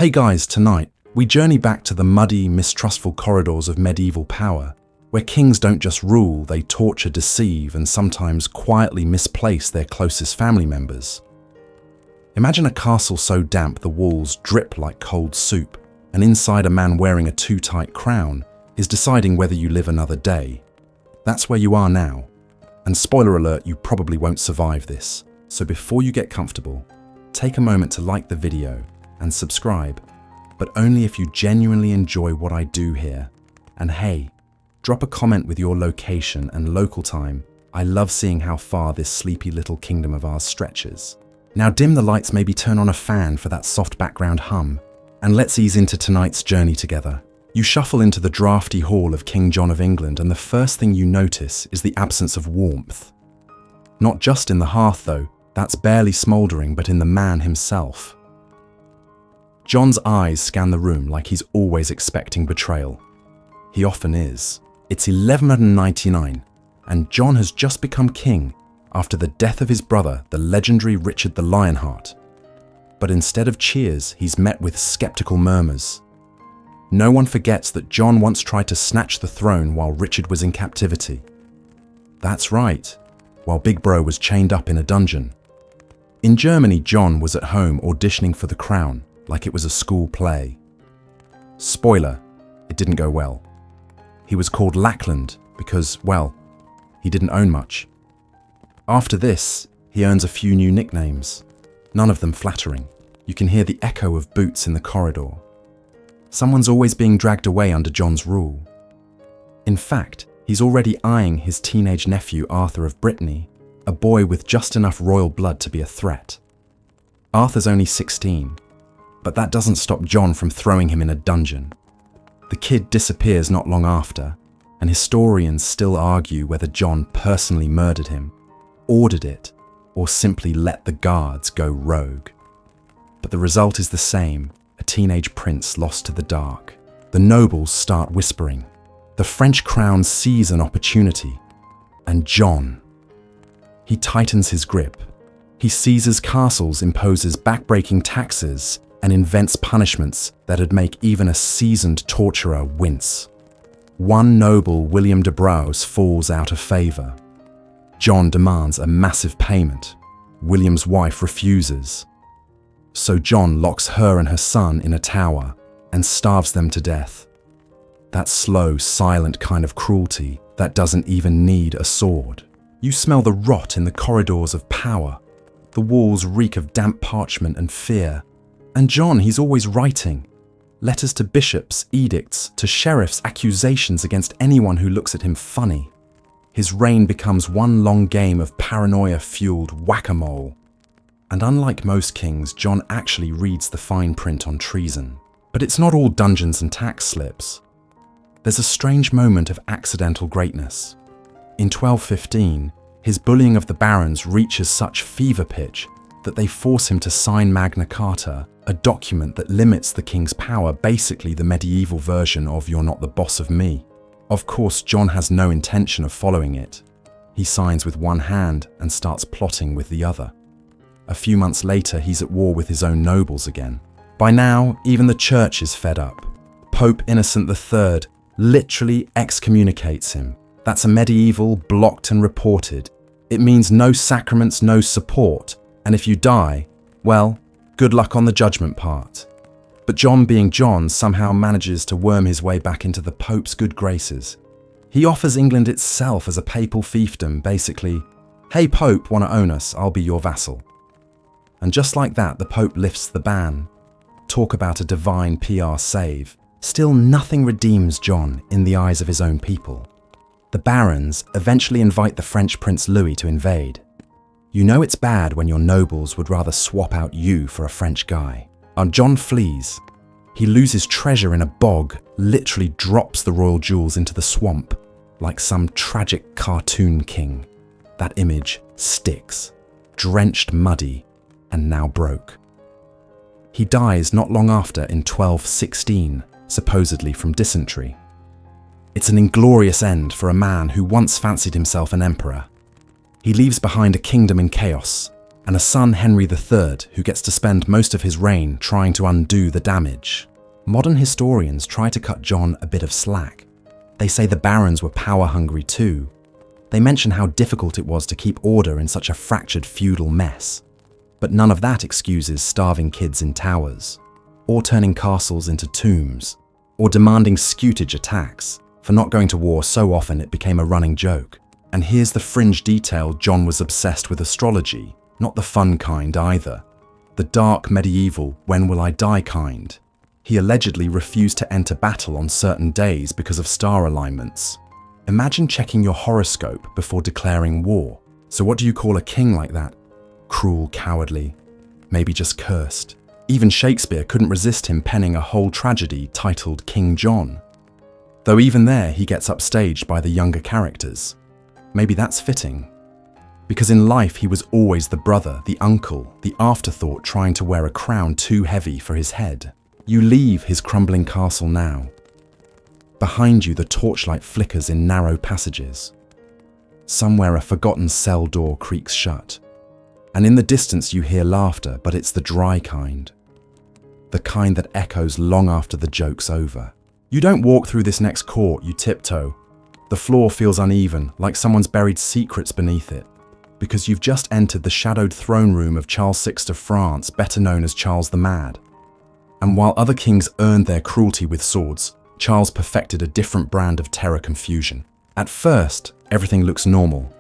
Hey guys, tonight, we journey back to the muddy, mistrustful corridors of medieval power, where kings don't just rule, they torture, deceive, and sometimes quietly misplace their closest family members. Imagine a castle so damp the walls drip like cold soup, and inside a man wearing a too tight crown is deciding whether you live another day. That's where you are now. And spoiler alert, you probably won't survive this. So before you get comfortable, take a moment to like the video and subscribe, but only if you genuinely enjoy what I do here. And hey, drop a comment with your location and local time. I love seeing how far this sleepy little kingdom of ours stretches. Now dim the lights, maybe turn on a fan for that soft background hum, and let's ease into tonight's journey together. You shuffle into the drafty hall of King John of England, and the first thing you notice is the absence of warmth. Not just in the hearth though, that's barely smouldering, but in the man himself. John's eyes scan the room like he's always expecting betrayal. He often is. It's 1199, and John has just become king after the death of his brother, the legendary Richard the Lionheart. But instead of cheers, he's met with skeptical murmurs. No one forgets that John once tried to snatch the throne while Richard was in captivity. That's right, while Big Bro was chained up in a dungeon. In Germany, John was at home auditioning for the crown, like it was a school play. Spoiler, it didn't go well. He was called Lackland because, well, he didn't own much. After this, he earns a few new nicknames, none of them flattering. You can hear the echo of boots in the corridor. Someone's always being dragged away under John's rule. In fact, he's already eyeing his teenage nephew Arthur of Brittany, a boy with just enough royal blood to be a threat. Arthur's only 16, but that doesn't stop John from throwing him in a dungeon. The kid disappears not long after, and historians still argue whether John personally murdered him, ordered it, or simply let the guards go rogue. But the result is the same. A teenage prince lost to the dark. The nobles start whispering. The French crown sees an opportunity. And John. He tightens his grip. He seizes castles, imposes backbreaking taxes, and invents punishments that'd make even a seasoned torturer wince. One noble, William de Braose, falls out of favor. John demands a massive payment. William's wife refuses. So John locks her and her son in a tower and starves them to death. That slow, silent kind of cruelty that doesn't even need a sword. You smell the rot in the corridors of power. The walls reek of damp parchment and fear. And John, he's always writing. Letters to bishops, edicts, to sheriffs, accusations against anyone who looks at him funny. His reign becomes one long game of paranoia-fueled whack-a-mole. And unlike most kings, John actually reads the fine print on treason. But it's not all dungeons and tax slips. There's a strange moment of accidental greatness. In 1215, his bullying of the barons reaches such fever pitch that they force him to sign Magna Carta, a document that limits the king's power, basically the medieval version of "you're not the boss of me." Of course, John has no intention of following it. He signs with one hand and starts plotting with the other. A few months later, he's at war with his own nobles again. By now, even the church is fed up. Pope Innocent III literally excommunicates him. That's a medieval, blocked and reported. It means no sacraments, no support, and if you die, well, good luck on the judgment part. But John, being John, somehow manages to worm his way back into the Pope's good graces. He offers England itself as a papal fiefdom, basically, "Hey Pope, wanna own us? I'll be your vassal." And just like that, the Pope lifts the ban. Talk about a divine PR save. Still, nothing redeems John in the eyes of his own people. The barons eventually invite the French Prince Louis to invade. You know it's bad when your nobles would rather swap out you for a French guy. And John flees. He loses treasure in a bog, literally drops the royal jewels into the swamp, like some tragic cartoon king. That image sticks, drenched muddy, and now broke. He dies not long after in 1216, supposedly from dysentery. It's an inglorious end for a man who once fancied himself an emperor. He leaves behind a kingdom in chaos, and a son, Henry III, who gets to spend most of his reign trying to undo the damage. Modern historians try to cut John a bit of slack. They say the barons were power-hungry too. They mention how difficult it was to keep order in such a fractured feudal mess. But none of that excuses starving kids in towers, or turning castles into tombs, or demanding scutage attacks for not going to war so often it became a running joke. And here's the fringe detail: John was obsessed with astrology, not the fun kind either. The dark, medieval, when will I die kind. He allegedly refused to enter battle on certain days because of star alignments. Imagine checking your horoscope before declaring war. So what do you call a king like that? Cruel, cowardly, maybe just cursed. Even Shakespeare couldn't resist him penning a whole tragedy titled King John. Though even there he gets upstaged by the younger characters. Maybe that's fitting. Because in life he was always the brother, the uncle, the afterthought trying to wear a crown too heavy for his head. You leave his crumbling castle now. Behind you the torchlight flickers in narrow passages. Somewhere a forgotten cell door creaks shut. And in the distance you hear laughter, but it's the dry kind. The kind that echoes long after the joke's over. You don't walk through this next court, you tiptoe. The floor feels uneven, like someone's buried secrets beneath it. Because you've just entered the shadowed throne room of Charles VI of France, better known as Charles the Mad. And while other kings earned their cruelty with swords, Charles perfected a different brand of terror confusion. At first, everything looks normal.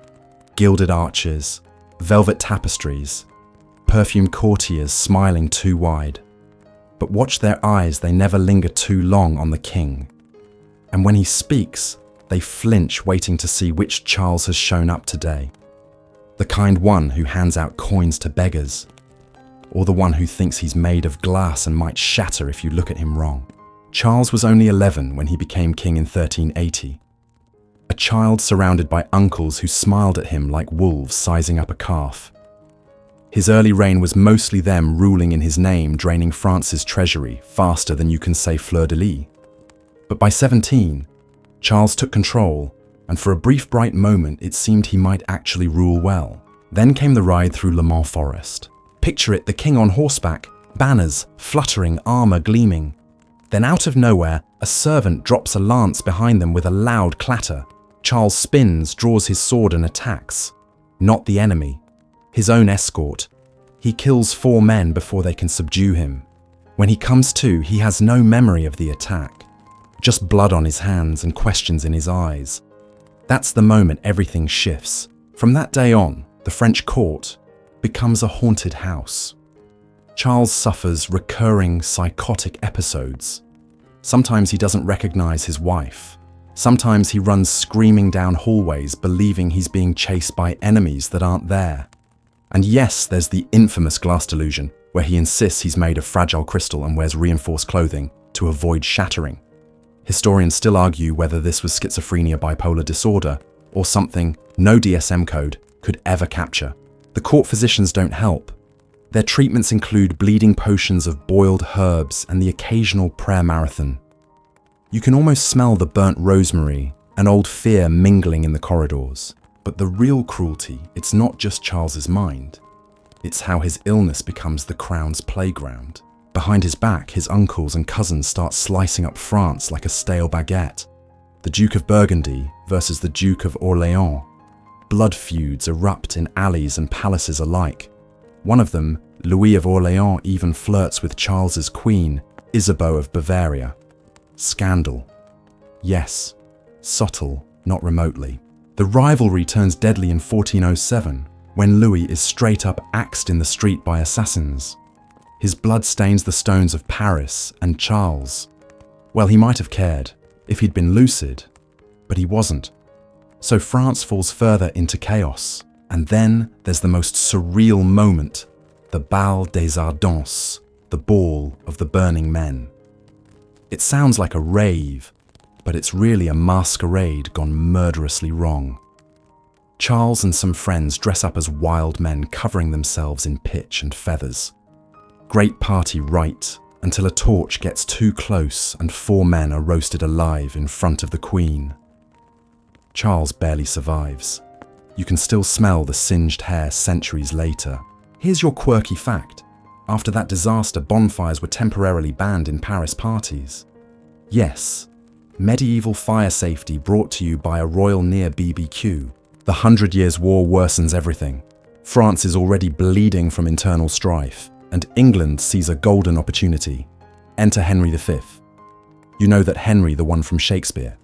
Gilded arches, velvet tapestries, perfumed courtiers smiling too wide. But watch their eyes, they never linger too long on the king. And when he speaks, they flinch, waiting to see which Charles has shown up today. The kind one who hands out coins to beggars, or the one who thinks he's made of glass and might shatter if you look at him wrong. Charles was only 11 when he became king in 1380. A child surrounded by uncles who smiled at him like wolves sizing up a calf. His early reign was mostly them ruling in his name, draining France's treasury faster than you can say fleur-de-lis. But by 17, Charles took control, and for a brief bright moment it seemed he might actually rule well. Then came the ride through Le Mans forest. Picture it, the king on horseback, banners fluttering, armor gleaming. Then out of nowhere, a servant drops a lance behind them with a loud clatter. Charles spins, draws his sword and attacks. Not the enemy, his own escort. He kills 4 men before they can subdue him. When he comes to, he has no memory of the attack. Just blood on his hands and questions in his eyes. That's the moment everything shifts. From that day on, the French court becomes a haunted house. Charles suffers recurring psychotic episodes. Sometimes he doesn't recognize his wife. Sometimes he runs screaming down hallways, believing he's being chased by enemies that aren't there. And yes, there's the infamous glass delusion, where he insists he's made of fragile crystal and wears reinforced clothing to avoid shattering. Historians still argue whether this was schizophrenia, bipolar disorder, or something no DSM code could ever capture. The court physicians don't help. Their treatments include bleeding potions of boiled herbs and the occasional prayer marathon. You can almost smell the burnt rosemary and old fear mingling in the corridors. But the real cruelty, it's not just Charles's mind. It's how his illness becomes the crown's playground. Behind his back, his uncles and cousins start slicing up France like a stale baguette. The Duke of Burgundy versus the Duke of Orléans. Blood feuds erupt in alleys and palaces alike. One of them, Louis of Orléans, even flirts with Charles's queen, Isabeau of Bavaria. Scandal. Yes, subtle, not remotely. The rivalry turns deadly in 1407, when Louis is straight up axed in the street by assassins. His blood stains the stones of Paris, and Charles, well, he might have cared if he'd been lucid, but he wasn't. So France falls further into chaos. And then there's the most surreal moment, the Bal des Ardents, the Ball of the Burning Men. It sounds like a rave, but it's really a masquerade gone murderously wrong. Charles and some friends dress up as wild men, covering themselves in pitch and feathers. Great party right, until a torch gets too close and 4 men are roasted alive in front of the Queen. Charles barely survives. You can still smell the singed hair centuries later. Here's your quirky fact. After that disaster, bonfires were temporarily banned in Paris parties. Yes, medieval fire safety brought to you by a royal near BBQ. The 100 Years' War worsens everything. France is already bleeding from internal strife, and England sees a golden opportunity. Enter Henry V. You know that Henry, the one from Shakespeare.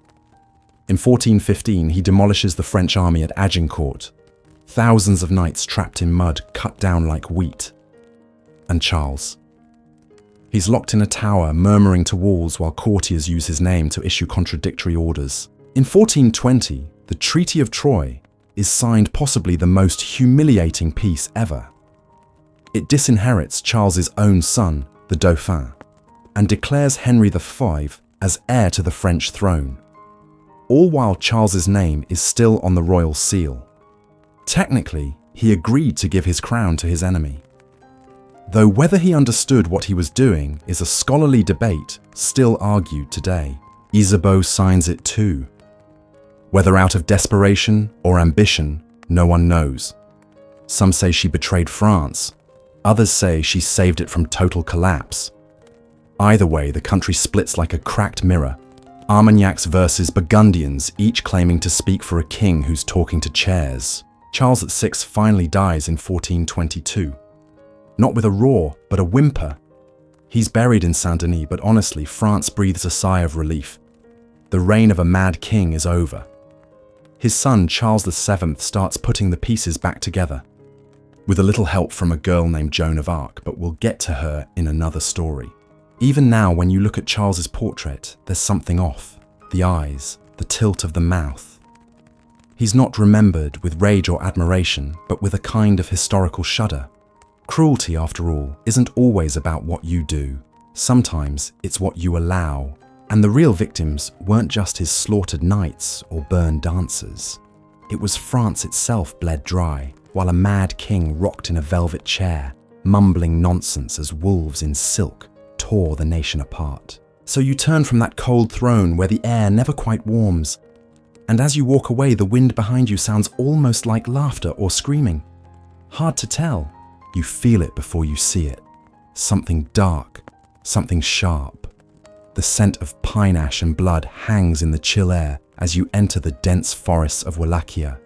In 1415, he demolishes the French army at Agincourt. Thousands of knights trapped in mud, cut down like wheat. And Charles. He's locked in a tower, murmuring to walls while courtiers use his name to issue contradictory orders. In 1420, the Treaty of Troyes is signed, possibly the most humiliating peace ever. It disinherits Charles's own son, the Dauphin, and declares Henry V as heir to the French throne, all while Charles's name is still on the royal seal. Technically, he agreed to give his crown to his enemy. Though whether he understood what he was doing is a scholarly debate still argued today. Isabeau signs it too. Whether out of desperation or ambition, no one knows. Some say she betrayed France. Others say she saved it from total collapse. Either way, the country splits like a cracked mirror. Armagnacs versus Burgundians, each claiming to speak for a king who's talking to chairs. Charles VI finally dies in 1422. Not with a roar, but a whimper. He's buried in Saint-Denis, but honestly, France breathes a sigh of relief. The reign of a mad king is over. His son, Charles VII, starts putting the pieces back together, with a little help from a girl named Joan of Arc, but we'll get to her in another story. Even now, when you look at Charles's portrait, there's something off. The eyes, the tilt of the mouth. He's not remembered with rage or admiration, but with a kind of historical shudder. Cruelty, after all, isn't always about what you do. Sometimes it's what you allow. And the real victims weren't just his slaughtered knights or burned dancers. It was France itself bled dry, while a mad king rocked in a velvet chair, mumbling nonsense as wolves in silk tore the nation apart. So you turn from that cold throne where the air never quite warms, and as you walk away, the wind behind you sounds almost like laughter or screaming. Hard to tell. You feel it before you see it. Something dark, something sharp. The scent of pine ash and blood hangs in the chill air as you enter the dense forests of Wallachia.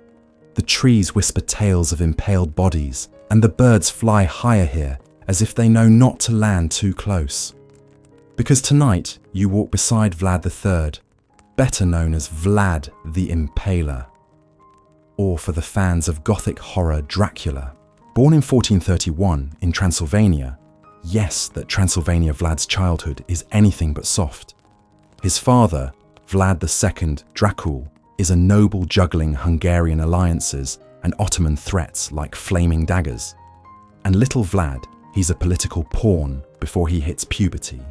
The trees whisper tales of impaled bodies, and the birds fly higher here as if they know not to land too close. Because tonight you walk beside Vlad III, better known as Vlad the Impaler, or for the fans of Gothic horror, Dracula. Born in 1431 in Transylvania, yes, that Transylvania Vlad's childhood is anything but soft. His father, Vlad II Dracul, is a noble juggling Hungarian alliances and Ottoman threats like flaming daggers. And little Vlad, he's a political pawn before he hits puberty.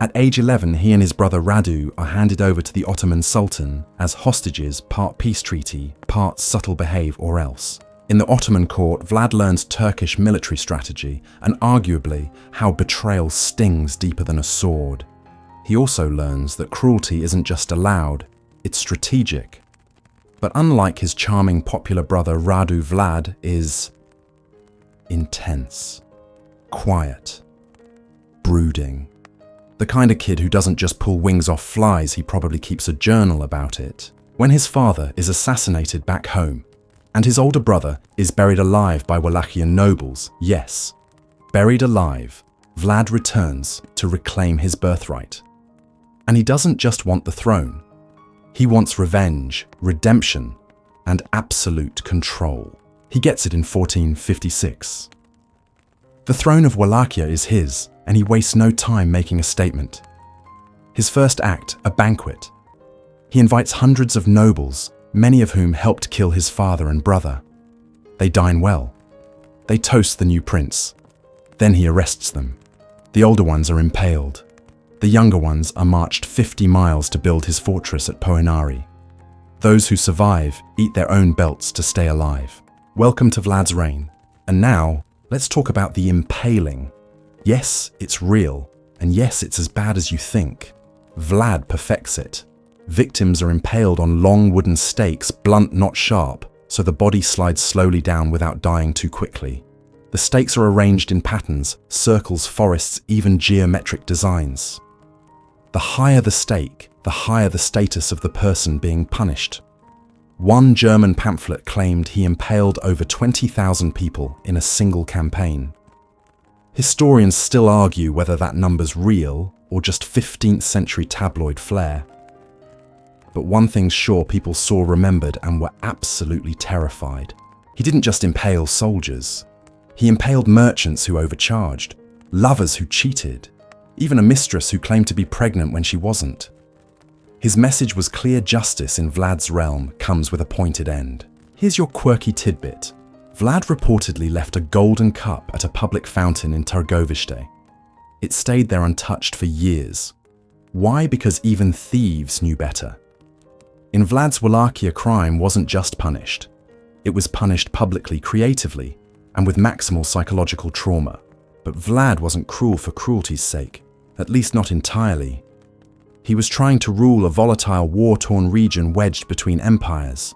At age 11, he and his brother Radu are handed over to the Ottoman Sultan as hostages, part peace treaty, part subtle behave or else. In the Ottoman court, Vlad learns Turkish military strategy and arguably how betrayal stings deeper than a sword. He also learns that cruelty isn't just allowed, it's strategic. But unlike his charming popular brother Radu, Vlad is intense, quiet, brooding. The kind of kid who doesn't just pull wings off flies, he probably keeps a journal about it. When his father is assassinated back home, and his older brother is buried alive by Wallachian nobles, yes, buried alive, Vlad returns to reclaim his birthright. And he doesn't just want the throne. He wants revenge, redemption, and absolute control. He gets it in 1456. The throne of Wallachia is his, and he wastes no time making a statement. His first act, a banquet. He invites hundreds of nobles, many of whom helped kill his father and brother. They dine well. They toast the new prince. Then he arrests them. The older ones are impaled. The younger ones are marched 50 miles to build his fortress at Poenari. Those who survive eat their own belts to stay alive. Welcome to Vlad's reign. And now, let's talk about the impaling. Yes, it's real, and yes, it's as bad as you think. Vlad perfects it. Victims are impaled on long wooden stakes, blunt, not sharp, so the body slides slowly down without dying too quickly. The stakes are arranged in patterns, circles, forests, even geometric designs. The higher the stake, the higher the status of the person being punished. One German pamphlet claimed he impaled over 20,000 people in a single campaign. Historians still argue whether that number's real or just 15th century tabloid flair. But one thing's sure, people saw, remembered, and were absolutely terrified. He didn't just impale soldiers. He impaled merchants who overcharged, lovers who cheated, even a mistress who claimed to be pregnant when she wasn't. His message was clear: justice in Vlad's realm comes with a pointed end. Here's your quirky tidbit. Vlad reportedly left a golden cup at a public fountain in Târgoviște. It stayed there untouched for years. Why? Because even thieves knew better. In Vlad's Wallachia, crime wasn't just punished. It was punished publicly, creatively, and with maximal psychological trauma. But Vlad wasn't cruel for cruelty's sake, at least not entirely. He was trying to rule a volatile, war-torn region wedged between empires.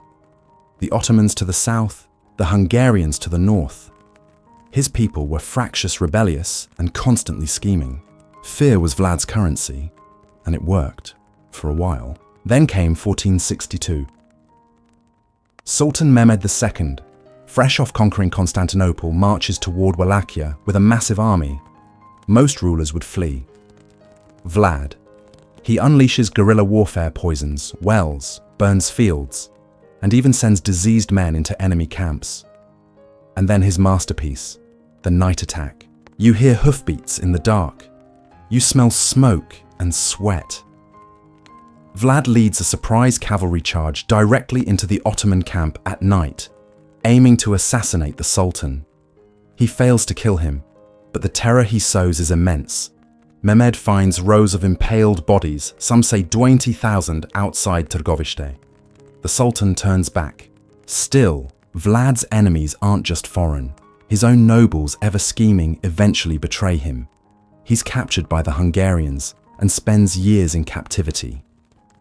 The Ottomans to the south, the Hungarians to the north. His people were fractious, rebellious, and constantly scheming. Fear was Vlad's currency, and it worked, for a while. Then came 1462. Sultan Mehmed II, fresh off conquering Constantinople, marches toward Wallachia with a massive army. Most rulers would flee. Vlad. He unleashes guerrilla warfare, poisons wells, burns fields, and even sends diseased men into enemy camps. And then his masterpiece, the night attack. You hear hoofbeats in the dark. You smell smoke and sweat. Vlad leads a surprise cavalry charge directly into the Ottoman camp at night, aiming to assassinate the Sultan. He fails to kill him, but the terror he sows is immense. Mehmed finds rows of impaled bodies, some say 20,000, outside Târgoviște. The Sultan turns back. Still, Vlad's enemies aren't just foreign. His own nobles, ever scheming, eventually betray him. He's captured by the Hungarians and spends years in captivity.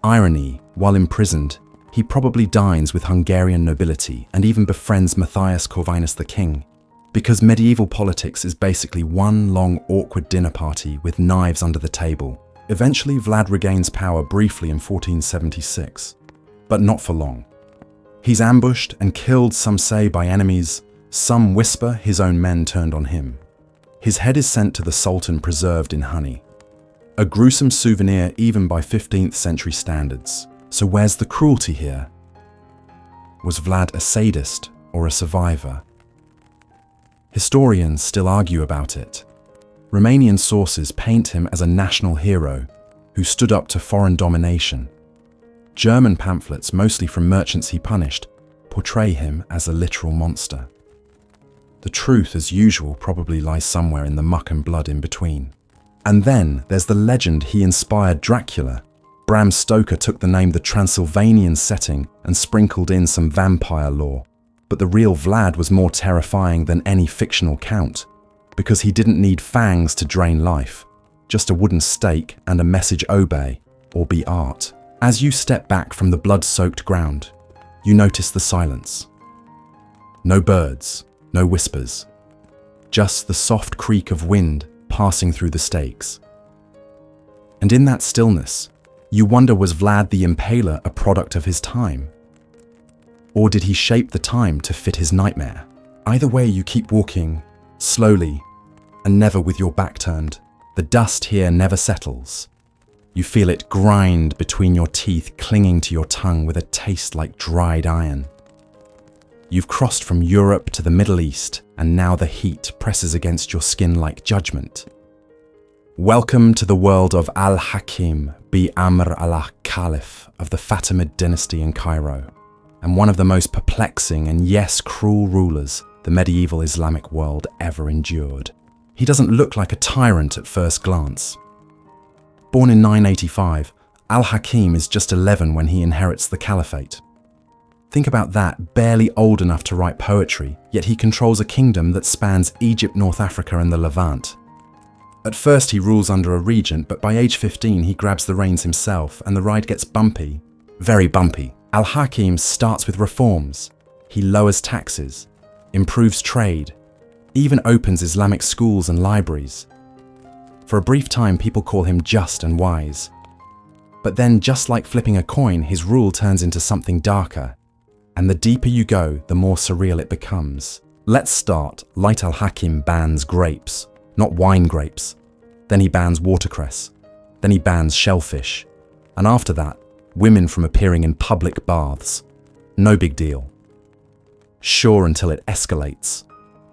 Irony, while imprisoned, he probably dines with Hungarian nobility and even befriends Matthias Corvinus the king. Because medieval politics is basically one long, awkward dinner party with knives under the table. Eventually, Vlad regains power briefly in 1476, but not for long. He's ambushed and killed, some say, by enemies. Some whisper his own men turned on him. His head is sent to the Sultan preserved in honey. A gruesome souvenir even by 15th century standards. So where's the cruelty here? Was Vlad a sadist or a survivor? Historians still argue about it. Romanian sources paint him as a national hero who stood up to foreign domination. German pamphlets, mostly from merchants he punished, portray him as a literal monster. The truth, as usual, probably lies somewhere in the muck and blood in between. And then there's the legend he inspired Dracula. Bram Stoker took the name the Transylvanian setting and sprinkled in some vampire lore. But the real Vlad was more terrifying than any fictional count, because he didn't need fangs to drain life, just a wooden stake and a message: obey or be art. As you step back from the blood-soaked ground, you notice the silence. No birds, no whispers, just the soft creak of wind passing through the stakes. And in that stillness, you wonder, was Vlad the Impaler a product of his time? Or did he shape the time to fit his nightmare? Either way, you keep walking, slowly, and never with your back turned. The dust here never settles. You feel it grind between your teeth, clinging to your tongue with a taste like dried iron. You've crossed from Europe to the Middle East, and now the heat presses against your skin like judgment. Welcome to the world of Al-Hakim bi-Amr Allah, Caliph of the Fatimid dynasty in Cairo, and one of the most perplexing and, yes, cruel rulers the medieval Islamic world ever endured. He doesn't look like a tyrant at first glance. Born in 985, Al-Hakim is just 11 when he inherits the caliphate. Think about that, barely old enough to write poetry, yet he controls a kingdom that spans Egypt, North Africa, and the Levant. At first he rules under a regent, but by age 15 he grabs the reins himself, and the ride gets bumpy. Very bumpy. Al-Hakim starts with reforms. He lowers taxes, improves trade, even opens Islamic schools and libraries. For a brief time, people call him just and wise. But then, just like flipping a coin, his rule turns into something darker. And the deeper you go, the more surreal it becomes. Let's start. Light al-Hakim bans grapes, not wine grapes. Then he bans watercress. Then he bans shellfish. And after that, women from appearing in public baths. No big deal. Sure, until it escalates.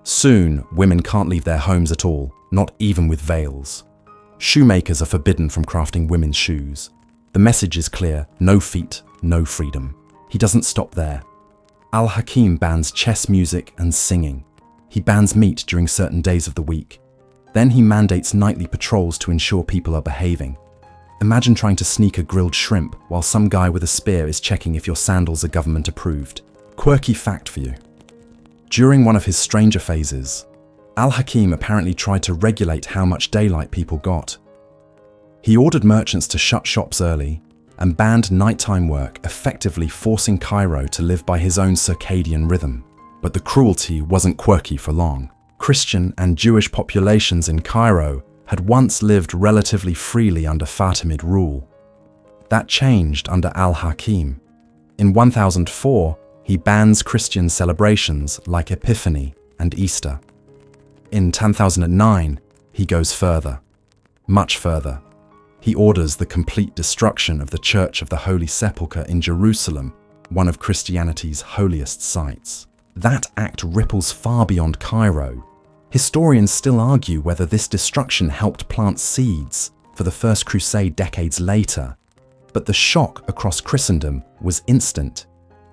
Soon, women can't leave their homes at all, not even with veils. Shoemakers are forbidden from crafting women's shoes. The message is clear: no feet, no freedom. He doesn't stop there. Al-Hakim bans chess music and singing. He bans meat during certain days of the week. Then he mandates nightly patrols to ensure people are behaving. Imagine trying to sneak a grilled shrimp while some guy with a spear is checking if your sandals are government approved. Quirky fact for you. During one of his stranger phases, Al-Hakim apparently tried to regulate how much daylight people got. He ordered merchants to shut shops early and banned nighttime work, effectively forcing Cairo to live by his own circadian rhythm. But the cruelty wasn't quirky for long. Christian and Jewish populations in Cairo had once lived relatively freely under Fatimid rule. That changed under Al-Hakim. In 1004, he bans Christian celebrations like Epiphany and Easter. In 1009, he goes further, much further. He orders the complete destruction of the Church of the Holy Sepulchre in Jerusalem, one of Christianity's holiest sites. That act ripples far beyond Cairo. Historians still argue whether this destruction helped plant seeds for the First Crusade decades later. But the shock across Christendom was instant,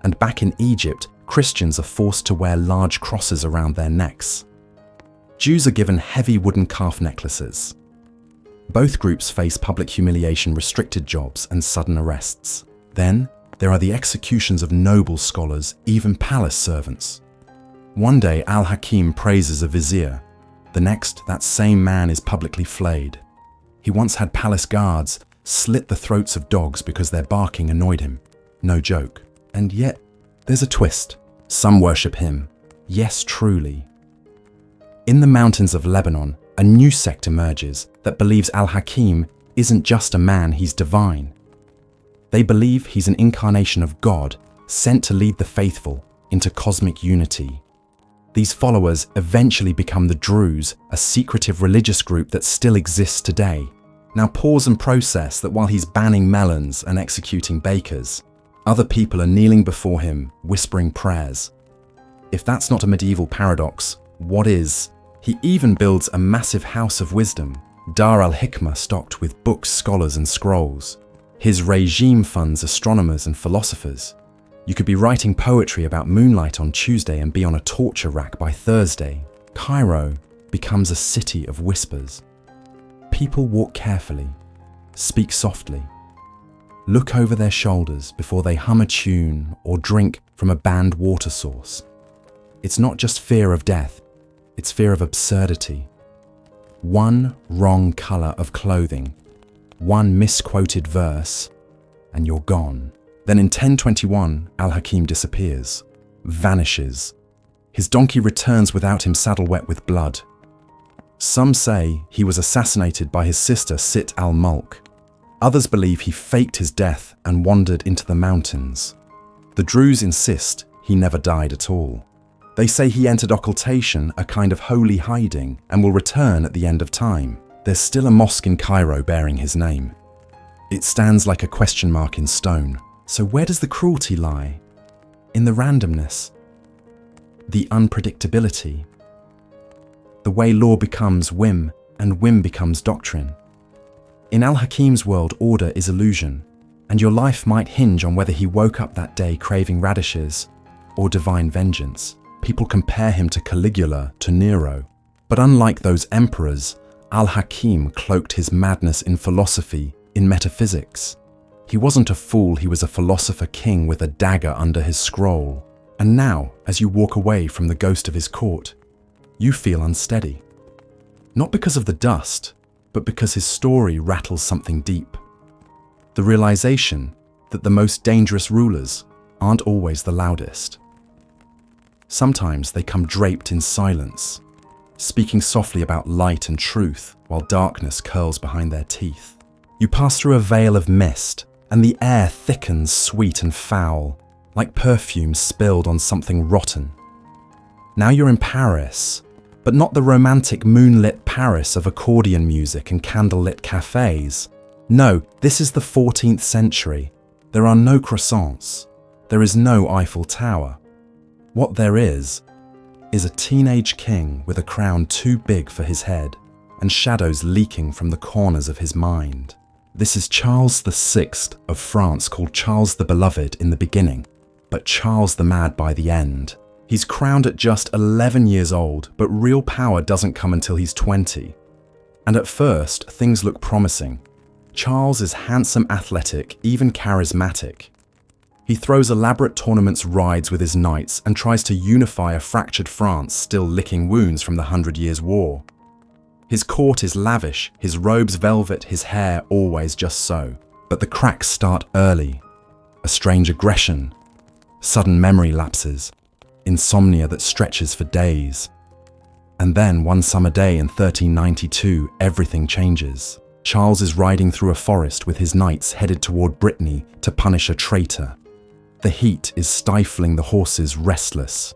and back in Egypt, Christians are forced to wear large crosses around their necks. Jews are given heavy wooden calf necklaces. Both groups face public humiliation, restricted jobs, and sudden arrests. Then, there are the executions of noble scholars, even palace servants. One day, Al-Hakim praises a vizier. The next, that same man is publicly flayed. He once had palace guards slit the throats of dogs because their barking annoyed him. No joke. And yet, there's a twist. Some worship him. Yes, truly. In the mountains of Lebanon, a new sect emerges that believes Al-Hakim isn't just a man, he's divine. They believe he's an incarnation of God, sent to lead the faithful into cosmic unity. These followers eventually become the Druze, a secretive religious group that still exists today. Now pause and process that while he's banning melons and executing bakers, other people are kneeling before him, whispering prayers. If that's not a medieval paradox, what is? He even builds a massive house of wisdom, Dar al-Hikmah, stocked with books, scholars and scrolls. His regime funds astronomers and philosophers. You could be writing poetry about moonlight on Tuesday and be on a torture rack by Thursday. Cairo becomes a city of whispers. People walk carefully, speak softly, look over their shoulders before they hum a tune or drink from a banned water source. It's not just fear of death, it's fear of absurdity. One wrong color of clothing, one misquoted verse, and you're gone. Then in 1021, Al-Hakim disappears, vanishes. His donkey returns without him, saddle wet with blood. Some say he was assassinated by his sister Sit al-Mulk. Others believe he faked his death and wandered into the mountains. The Druze insist he never died at all. They say he entered occultation, a kind of holy hiding, and will return at the end of time. There's still a mosque in Cairo bearing his name. It stands like a question mark in stone. So where does the cruelty lie? In the randomness, the unpredictability, the way law becomes whim and whim becomes doctrine. In Al-Hakim's world, order is illusion, and your life might hinge on whether he woke up that day craving radishes or divine vengeance. People compare him to Caligula, to Nero, but unlike those emperors, Al-Hakim cloaked his madness in philosophy, in metaphysics. He wasn't a fool, he was a philosopher king with a dagger under his scroll. And now, as you walk away from the ghost of his court, you feel unsteady. Not because of the dust, but because his story rattles something deep. The realization that the most dangerous rulers aren't always the loudest. Sometimes they come draped in silence, speaking softly about light and truth while darkness curls behind their teeth. You pass through a veil of mist, and the air thickens sweet and foul, like perfume spilled on something rotten. Now you're in Paris, but not the romantic moonlit Paris of accordion music and candlelit cafes. No, this is the 14th century. There are no croissants. There is no Eiffel Tower. What there is a teenage king with a crown too big for his head and shadows leaking from the corners of his mind. This is Charles VI of France, called Charles the Beloved in the beginning, but Charles the Mad by the end. He's crowned at just 11 years old, but real power doesn't come until he's 20. And at first, things look promising. Charles is handsome, athletic, even charismatic. He throws elaborate tournaments, rides with his knights, and tries to unify a fractured France still licking wounds from the 100 Years' War. His court is lavish, his robes velvet, his hair always just so. But the cracks start early. A strange aggression, sudden memory lapses, insomnia that stretches for days. And then one summer day in 1392, everything changes. Charles is riding through a forest with his knights headed toward Brittany to punish a traitor. The heat is stifling the horses, restless.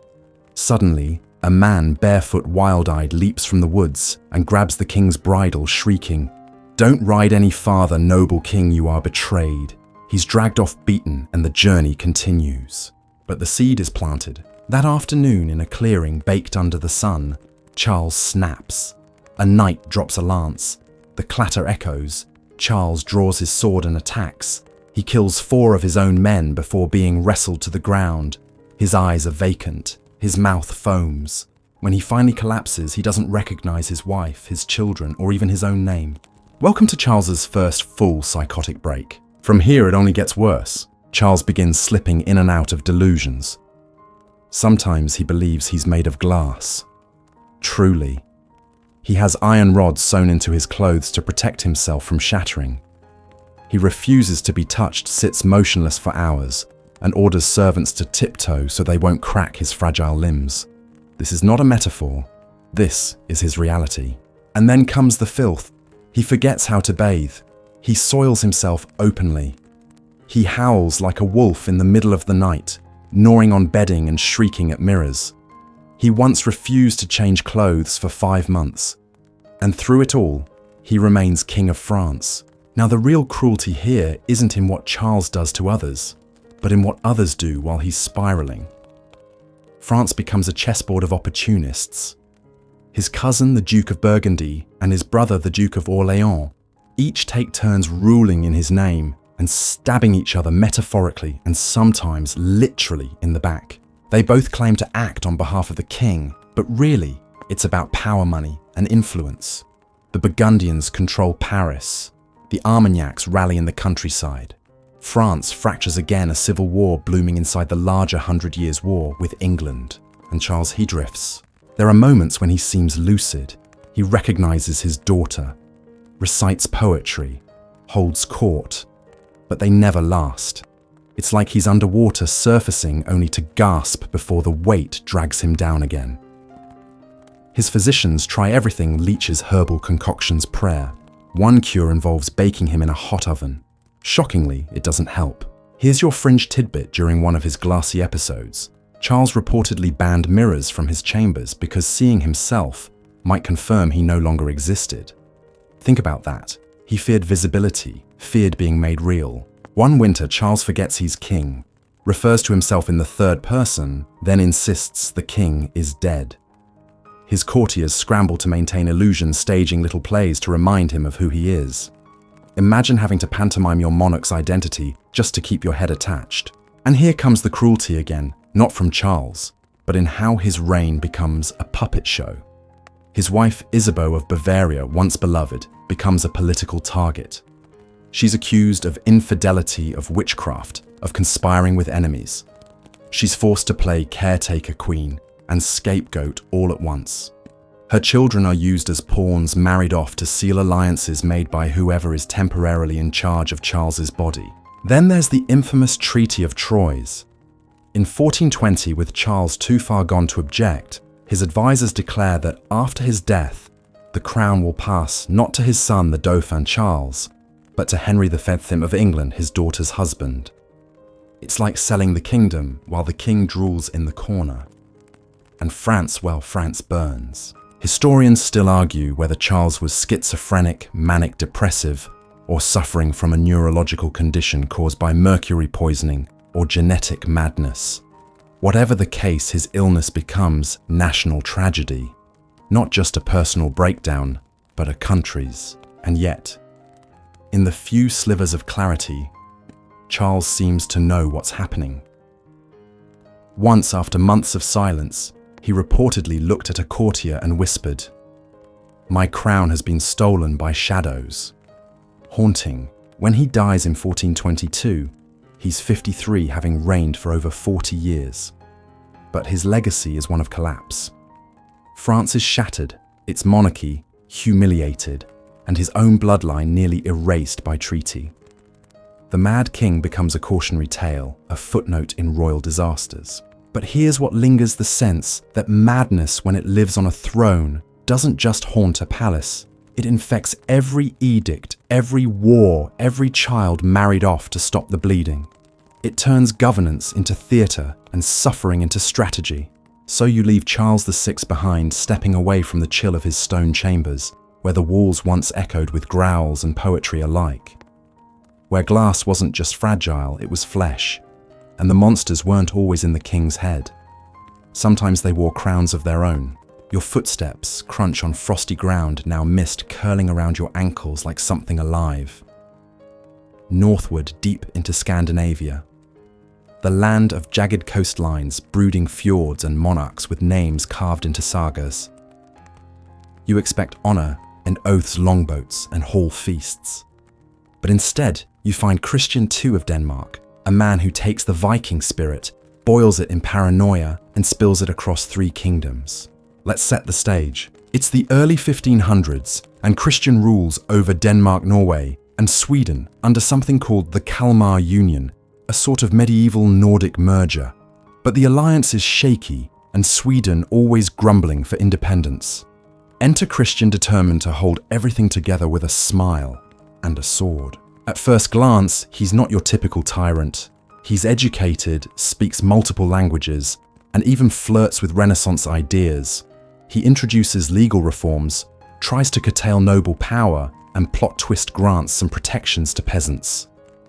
Suddenly, a man, barefoot, wild-eyed, leaps from the woods and grabs the king's bridle, shrieking, "Don't ride any farther, noble king, you are betrayed." He's dragged off beaten and the journey continues. But the seed is planted. That afternoon in a clearing baked under the sun, Charles snaps. A knight drops a lance. The clatter echoes. Charles draws his sword and attacks. He kills 4 of his own men before being wrestled to the ground. His eyes are vacant. His mouth foams. When he finally collapses, he doesn't recognize his wife, his children, or even his own name. Welcome to Charles's first full psychotic break. From here, it only gets worse. Charles begins slipping in and out of delusions. Sometimes he believes he's made of glass. Truly. He has iron rods sewn into his clothes to protect himself from shattering. He refuses to be touched, sits motionless for hours, and orders servants to tiptoe so they won't crack his fragile limbs. This is not a metaphor. This is his reality. And then comes the filth. He forgets how to bathe. He soils himself openly. He howls like a wolf in the middle of the night, gnawing on bedding and shrieking at mirrors. He once refused to change clothes for 5 months. And through it all, he remains King of France. Now, the real cruelty here isn't in what Charles does to others, but in what others do while he's spiraling. France becomes a chessboard of opportunists. His cousin, the Duke of Burgundy, and his brother, the Duke of Orléans, each take turns ruling in his name and stabbing each other metaphorically and sometimes literally in the back. They both claim to act on behalf of the king, but really, it's about power, money, and influence. The Burgundians control Paris. The Armagnacs rally in the countryside. France fractures again, a civil war blooming inside the larger 100 Years' War with England. And Charles, he drifts. There are moments when he seems lucid. He recognizes his daughter, recites poetry, holds court, but they never last. It's like he's underwater, surfacing only to gasp before the weight drags him down again. His physicians try everything: leeches, herbal concoctions, prayer. One cure involves baking him in a hot oven. Shockingly, it doesn't help. Here's your fringe tidbit during one of his glassy episodes. Charles reportedly banned mirrors from his chambers because seeing himself might confirm he no longer existed. Think about that. He feared visibility, feared being made real. One winter, Charles forgets he's king, refers to himself in the third person, then insists the king is dead. His courtiers scramble to maintain illusions, staging little plays to remind him of who he is. Imagine having to pantomime your monarch's identity just to keep your head attached. And here comes the cruelty again, not from Charles, but in how his reign becomes a puppet show. His wife Isabeau of Bavaria, once beloved, becomes a political target. She's accused of infidelity, of witchcraft, of conspiring with enemies. She's forced to play caretaker queen and scapegoat all at once. Her children are used as pawns, married off to seal alliances made by whoever is temporarily in charge of Charles's body. Then there's the infamous Treaty of Troyes. In 1420, with Charles too far gone to object, His advisors declare that after his death, the crown will pass not to his son, the Dauphin Charles, but to Henry V of England, his daughter's husband. It's like selling the kingdom while the king drools in the corner. And France, well, France burns. Historians still argue whether Charles was schizophrenic, manic depressive, or suffering from a neurological condition caused by mercury poisoning or genetic madness. Whatever the case, his illness becomes national tragedy. Not just a personal breakdown, but a country's. And yet, in the few slivers of clarity, Charles seems to know what's happening. Once, after months of silence, he reportedly looked at a courtier and whispered, "My crown has been stolen by shadows." Haunting. When he dies in 1422, he's 53, having reigned for over 40 years. But his legacy is one of collapse. France is shattered, its monarchy humiliated, and his own bloodline nearly erased by treaty. The Mad King becomes a cautionary tale, a footnote in royal disasters. But here's what lingers: the sense that madness, when it lives on a throne, doesn't just haunt a palace. It infects every edict, every war, every child married off to stop the bleeding. It turns governance into theatre and suffering into strategy. So you leave Charles VI behind, stepping away from the chill of his stone chambers, where the walls once echoed with growls and poetry alike. Where glass wasn't just fragile, it was flesh, and the monsters weren't always in the king's head. Sometimes they wore crowns of their own. Your footsteps crunch on frosty ground, now mist curling around your ankles like something alive. Northward, deep into Scandinavia, the land of jagged coastlines, brooding fjords and monarchs with names carved into sagas. You expect honor and oaths, longboats and hall feasts. But instead, you find Christian II of Denmark, a man who takes the Viking spirit, boils it in paranoia, and spills it across 3 kingdoms. Let's set the stage. It's the early 1500s, and Christian rules over Denmark, Norway, and Sweden under something called the Kalmar Union, a sort of medieval Nordic merger. But the alliance is shaky, and Sweden always grumbling for independence. Enter Christian, determined to hold everything together with a smile and a sword. At first glance, he's not your typical tyrant. He's educated, speaks multiple languages, and even flirts with Renaissance ideas. He introduces legal reforms, tries to curtail noble power, and plot twist grants some protections to peasants.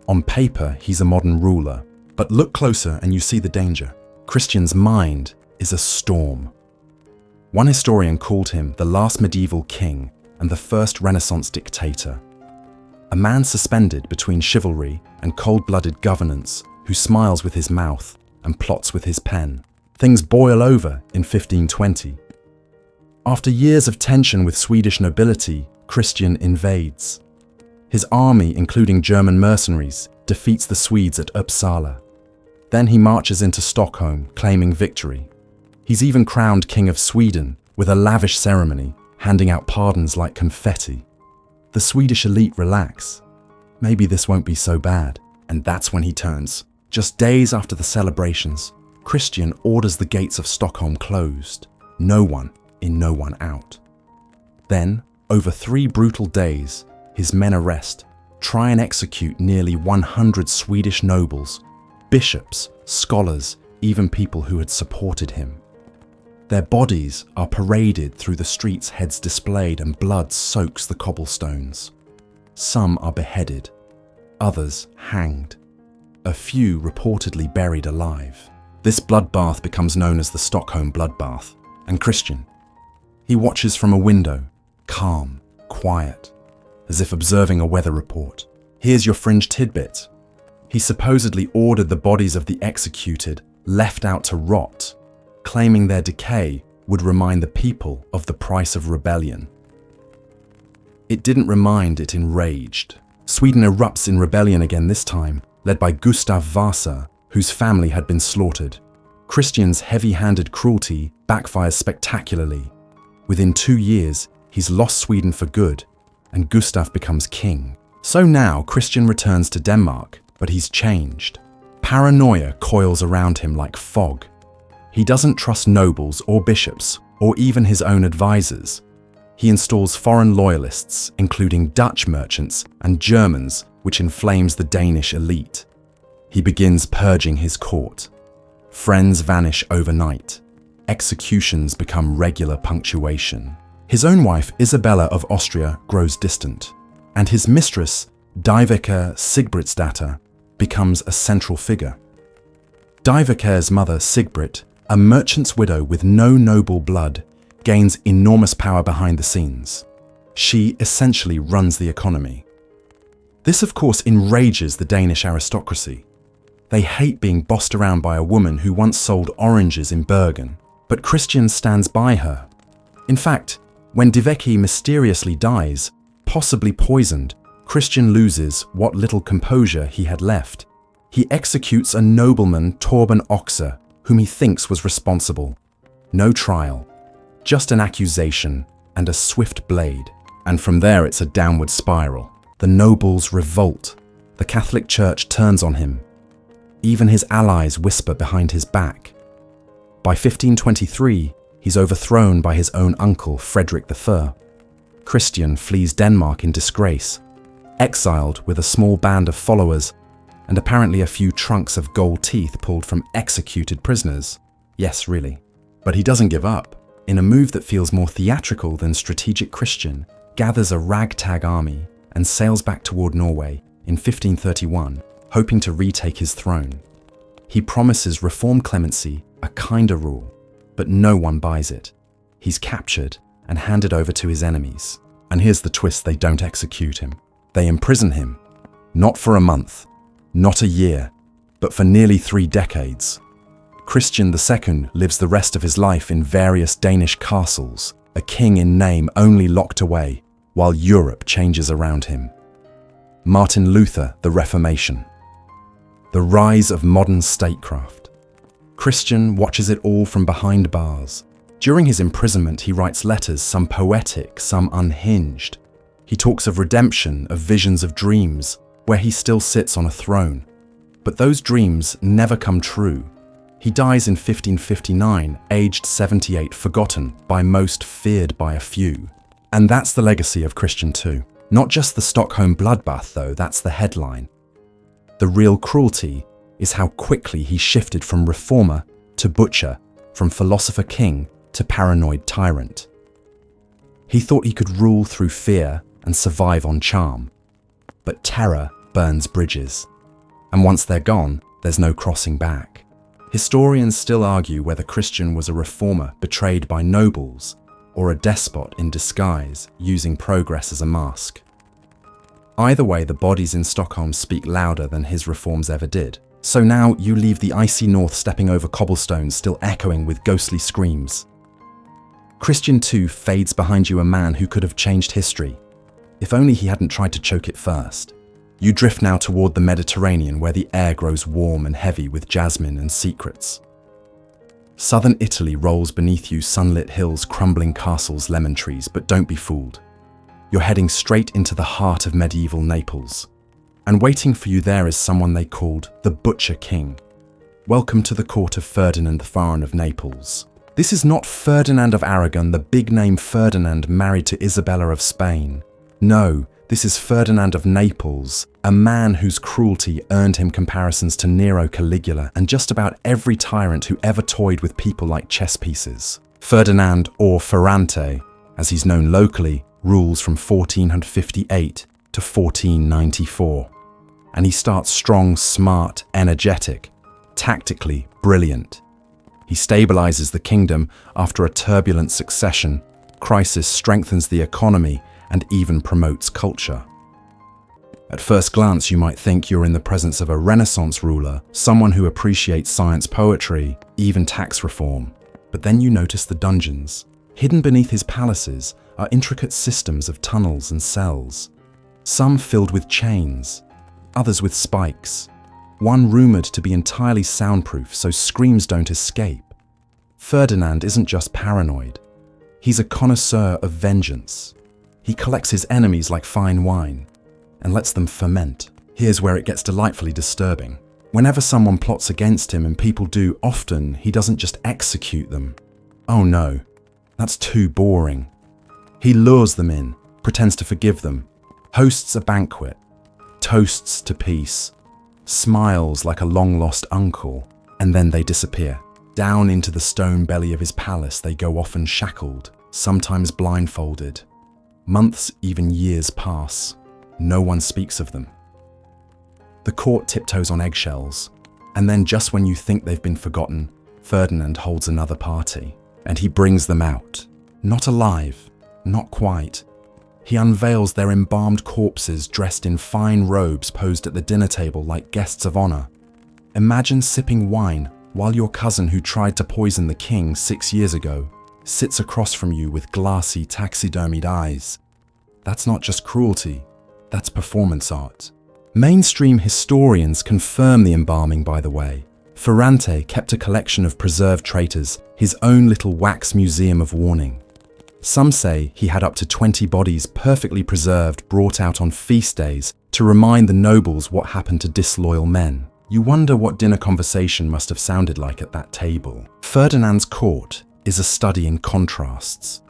On paper, he's a modern ruler, but look closer and you see the danger. Christian's mind is a storm. One historian called him the last medieval king and the first Renaissance dictator. A man suspended between chivalry and cold-blooded governance, who smiles with his mouth and plots with his pen. Things boil over in 1520. After years of tension with Swedish nobility, Christian invades. His army, including German mercenaries, defeats the Swedes at Uppsala. Then he marches into Stockholm, claiming victory. He's even crowned King of Sweden with a lavish ceremony, handing out pardons like confetti. The Swedish elite relax. Maybe this won't be so bad. And that's when he turns. Just days after the celebrations, Christian orders the gates of Stockholm closed. No one in, no one out. Then, over 3 brutal days, his men arrest, try and execute nearly 100 Swedish nobles, bishops, scholars, even people who had supported him. Their bodies are paraded through the streets, heads displayed, and blood soaks the cobblestones. Some are beheaded, others hanged, a few reportedly buried alive. This bloodbath becomes known as the Stockholm bloodbath. And Christian, he watches from a window, calm, quiet, as if observing a weather report. Here's your fringe tidbit. He supposedly ordered the bodies of the executed left out to rot, claiming their decay would remind the people of the price of rebellion. It didn't remind, it enraged. Sweden erupts in rebellion again, this time led by Gustav Vasa, whose family had been slaughtered. Christian's heavy-handed cruelty backfires spectacularly. Within 2 years, he's lost Sweden for good, and Gustav becomes king. So now Christian returns to Denmark, but he's changed. Paranoia coils around him like fog. He doesn't trust nobles or bishops or even his own advisors. He installs foreign loyalists, including Dutch merchants and Germans, which inflames the Danish elite. He begins purging his court. Friends vanish overnight. Executions become regular punctuation. His own wife, Isabella of Austria, grows distant, and his mistress, Dyveke Sigbritsdatter, becomes a central figure. Dyveke's mother, Sigbrit, a merchant's widow with no noble blood, gains enormous power behind the scenes. She essentially runs the economy. This, of course, enrages the Danish aristocracy. They hate being bossed around by a woman who once sold oranges in Bergen, but Christian stands by her. In fact, when Dyveke mysteriously dies, possibly poisoned, Christian loses what little composure he had left. He executes a nobleman, Torben Oxe, whom he thinks was responsible. No trial, just an accusation and a swift blade. And from there it's a downward spiral. The nobles revolt. The Catholic Church turns on him. Even his allies whisper behind his back. By 1523, he's overthrown by his own uncle, Frederick I. Christian flees Denmark in disgrace, exiled with a small band of followers and apparently a few trunks of gold teeth pulled from executed prisoners. Yes, really. But he doesn't give up. In a move that feels more theatrical than strategic, Christian gathers a ragtag army and sails back toward Norway in 1531, hoping to retake his throne. He promises reform clemency, a kinder rule, but no one buys it. He's captured and handed over to his enemies. And here's the twist: they don't execute him. They imprison him, not for a month, not a year, but for nearly 3 decades. Christian II lives the rest of his life in various Danish castles, a king in name only locked away, while Europe changes around him. Martin Luther, the Reformation. The rise of modern statecraft. Christian watches it all from behind bars. During his imprisonment, he writes letters, some poetic, some unhinged. He talks of redemption, of visions of dreams, where he still sits on a throne. But those dreams never come true. He dies in 1559, aged 78, forgotten by most, feared by a few. And that's the legacy of Christian II. Not just the Stockholm bloodbath, though, that's the headline. The real cruelty is how quickly he shifted from reformer to butcher, from philosopher king to paranoid tyrant. He thought he could rule through fear and survive on charm. But terror burns bridges. And once they're gone, there's no crossing back. Historians still argue whether Christian was a reformer betrayed by nobles or a despot in disguise using progress as a mask. Either way, the bodies in Stockholm speak louder than his reforms ever did. So now you leave the icy north stepping over cobblestones still echoing with ghostly screams. Christian II fades behind you, a man who could have changed history. If only he hadn't tried to choke it first. You drift now toward the Mediterranean, where the air grows warm and heavy with jasmine and secrets. Southern Italy rolls beneath you, sunlit hills, crumbling castles, lemon trees, but don't be fooled. You're heading straight into the heart of medieval Naples. And waiting for you there is someone they called the Butcher King. Welcome to the court of Ferdinand the Foreign of Naples. This is not Ferdinand of Aragon, the big-name Ferdinand married to Isabella of Spain. No, this is Ferdinand of Naples, a man whose cruelty earned him comparisons to Nero, Caligula, and just about every tyrant who ever toyed with people like chess pieces. Ferdinand, or Ferrante, as he's known locally, rules from 1458 to 1494. And he starts strong, smart, energetic, tactically brilliant. He stabilizes the kingdom after a turbulent succession, crisis strengthens the economy, and even promotes culture. At first glance, you might think you're in the presence of a Renaissance ruler, someone who appreciates science, poetry, even tax reform. But then you notice the dungeons. Hidden beneath his palaces are intricate systems of tunnels and cells, some filled with chains, others with spikes, one rumored to be entirely soundproof so screams don't escape. Ferdinand isn't just paranoid. He's a connoisseur of vengeance. He collects his enemies like fine wine and lets them ferment. Here's where it gets delightfully disturbing. Whenever someone plots against him, and people do often, he doesn't just execute them. Oh no, That's too boring. He lures them in, pretends to forgive them, hosts a banquet, toasts to peace, smiles like a long-lost uncle, and then they disappear. Down into the stone belly of his palace they go, often shackled, sometimes blindfolded. Months, even years pass. No one speaks of them. The court tiptoes on eggshells, and then just when you think they've been forgotten, Ferdinand holds another party, and he brings them out. Not alive, not quite. He unveils their embalmed corpses dressed in fine robes posed at the dinner table like guests of honor. Imagine sipping wine while your cousin who tried to poison the king 6 years ago sits across from you with glassy, taxidermied eyes. That's not just cruelty, that's performance art. Mainstream historians confirm the embalming, by the way. Ferrante kept a collection of preserved traitors, his own little wax museum of warning. Some say he had up to 20 bodies perfectly preserved brought out on feast days to remind the nobles what happened to disloyal men. You wonder what dinner conversation must have sounded like at that table. Ferdinand's court is a study in contrasts.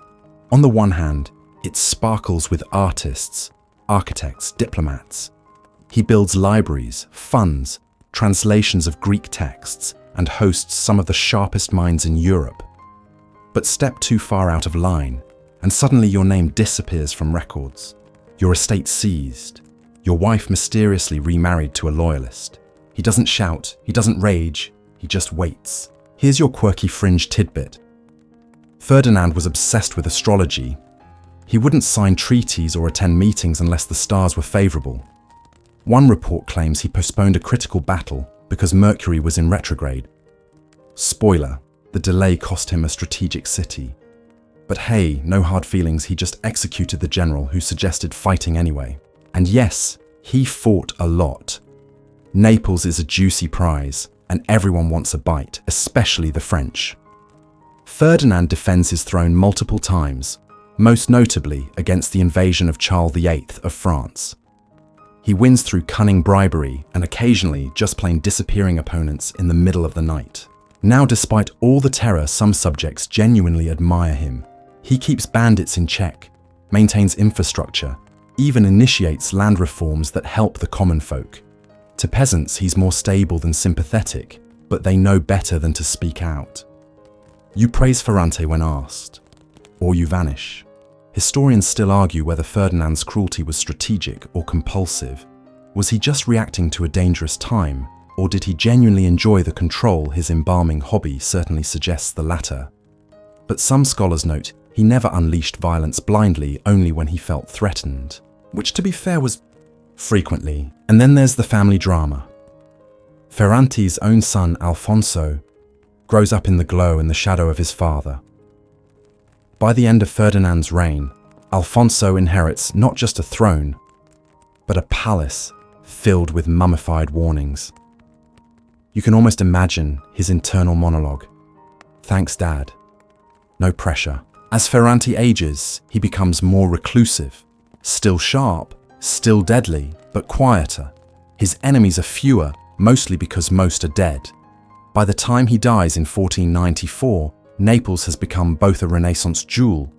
On the one hand, it sparkles with artists, architects, diplomats. He builds libraries, funds, translations of Greek texts, and hosts some of the sharpest minds in Europe. But step too far out of line, and suddenly your name disappears from records. Your estate seized. Your wife mysteriously remarried to a loyalist. He doesn't shout, he doesn't rage, he just waits. Here's your quirky fringe tidbit. Ferdinand was obsessed with astrology. He wouldn't sign treaties or attend meetings unless the stars were favorable. One report claims he postponed a critical battle because Mercury was in retrograde. Spoiler, the delay cost him a strategic city. But hey, no hard feelings, he just executed the general who suggested fighting anyway. And yes, he fought a lot. Naples is a juicy prize, and everyone wants a bite, especially the French. Ferdinand defends his throne multiple times, most notably against the invasion of Charles VIII of France. He wins through cunning bribery and occasionally just plain disappearing opponents in the middle of the night. Now, despite all the terror, some subjects genuinely admire him. He keeps bandits in check, maintains infrastructure, even initiates land reforms that help the common folk. To peasants, he's more stable than sympathetic, but they know better than to speak out. You praise Ferrante when asked, or you vanish. Historians still argue whether Ferdinand's cruelty was strategic or compulsive. Was he just reacting to a dangerous time, or did he genuinely enjoy the control? His embalming hobby certainly suggests the latter. But some scholars note he never unleashed violence blindly, only when he felt threatened, which, to be fair, was frequently. And then there's the family drama. Ferrante's own son, Alfonso, grows up in the glow and the shadow of his father. By the end of Ferdinand's reign, Alfonso inherits not just a throne, but a palace filled with mummified warnings. You can almost imagine his internal monologue. Thanks, Dad. No pressure. As Ferrante ages, he becomes more reclusive, still sharp, still deadly, but quieter. His enemies are fewer, mostly because most are dead. By the time he dies in 1494, Naples has become both a Renaissance jewel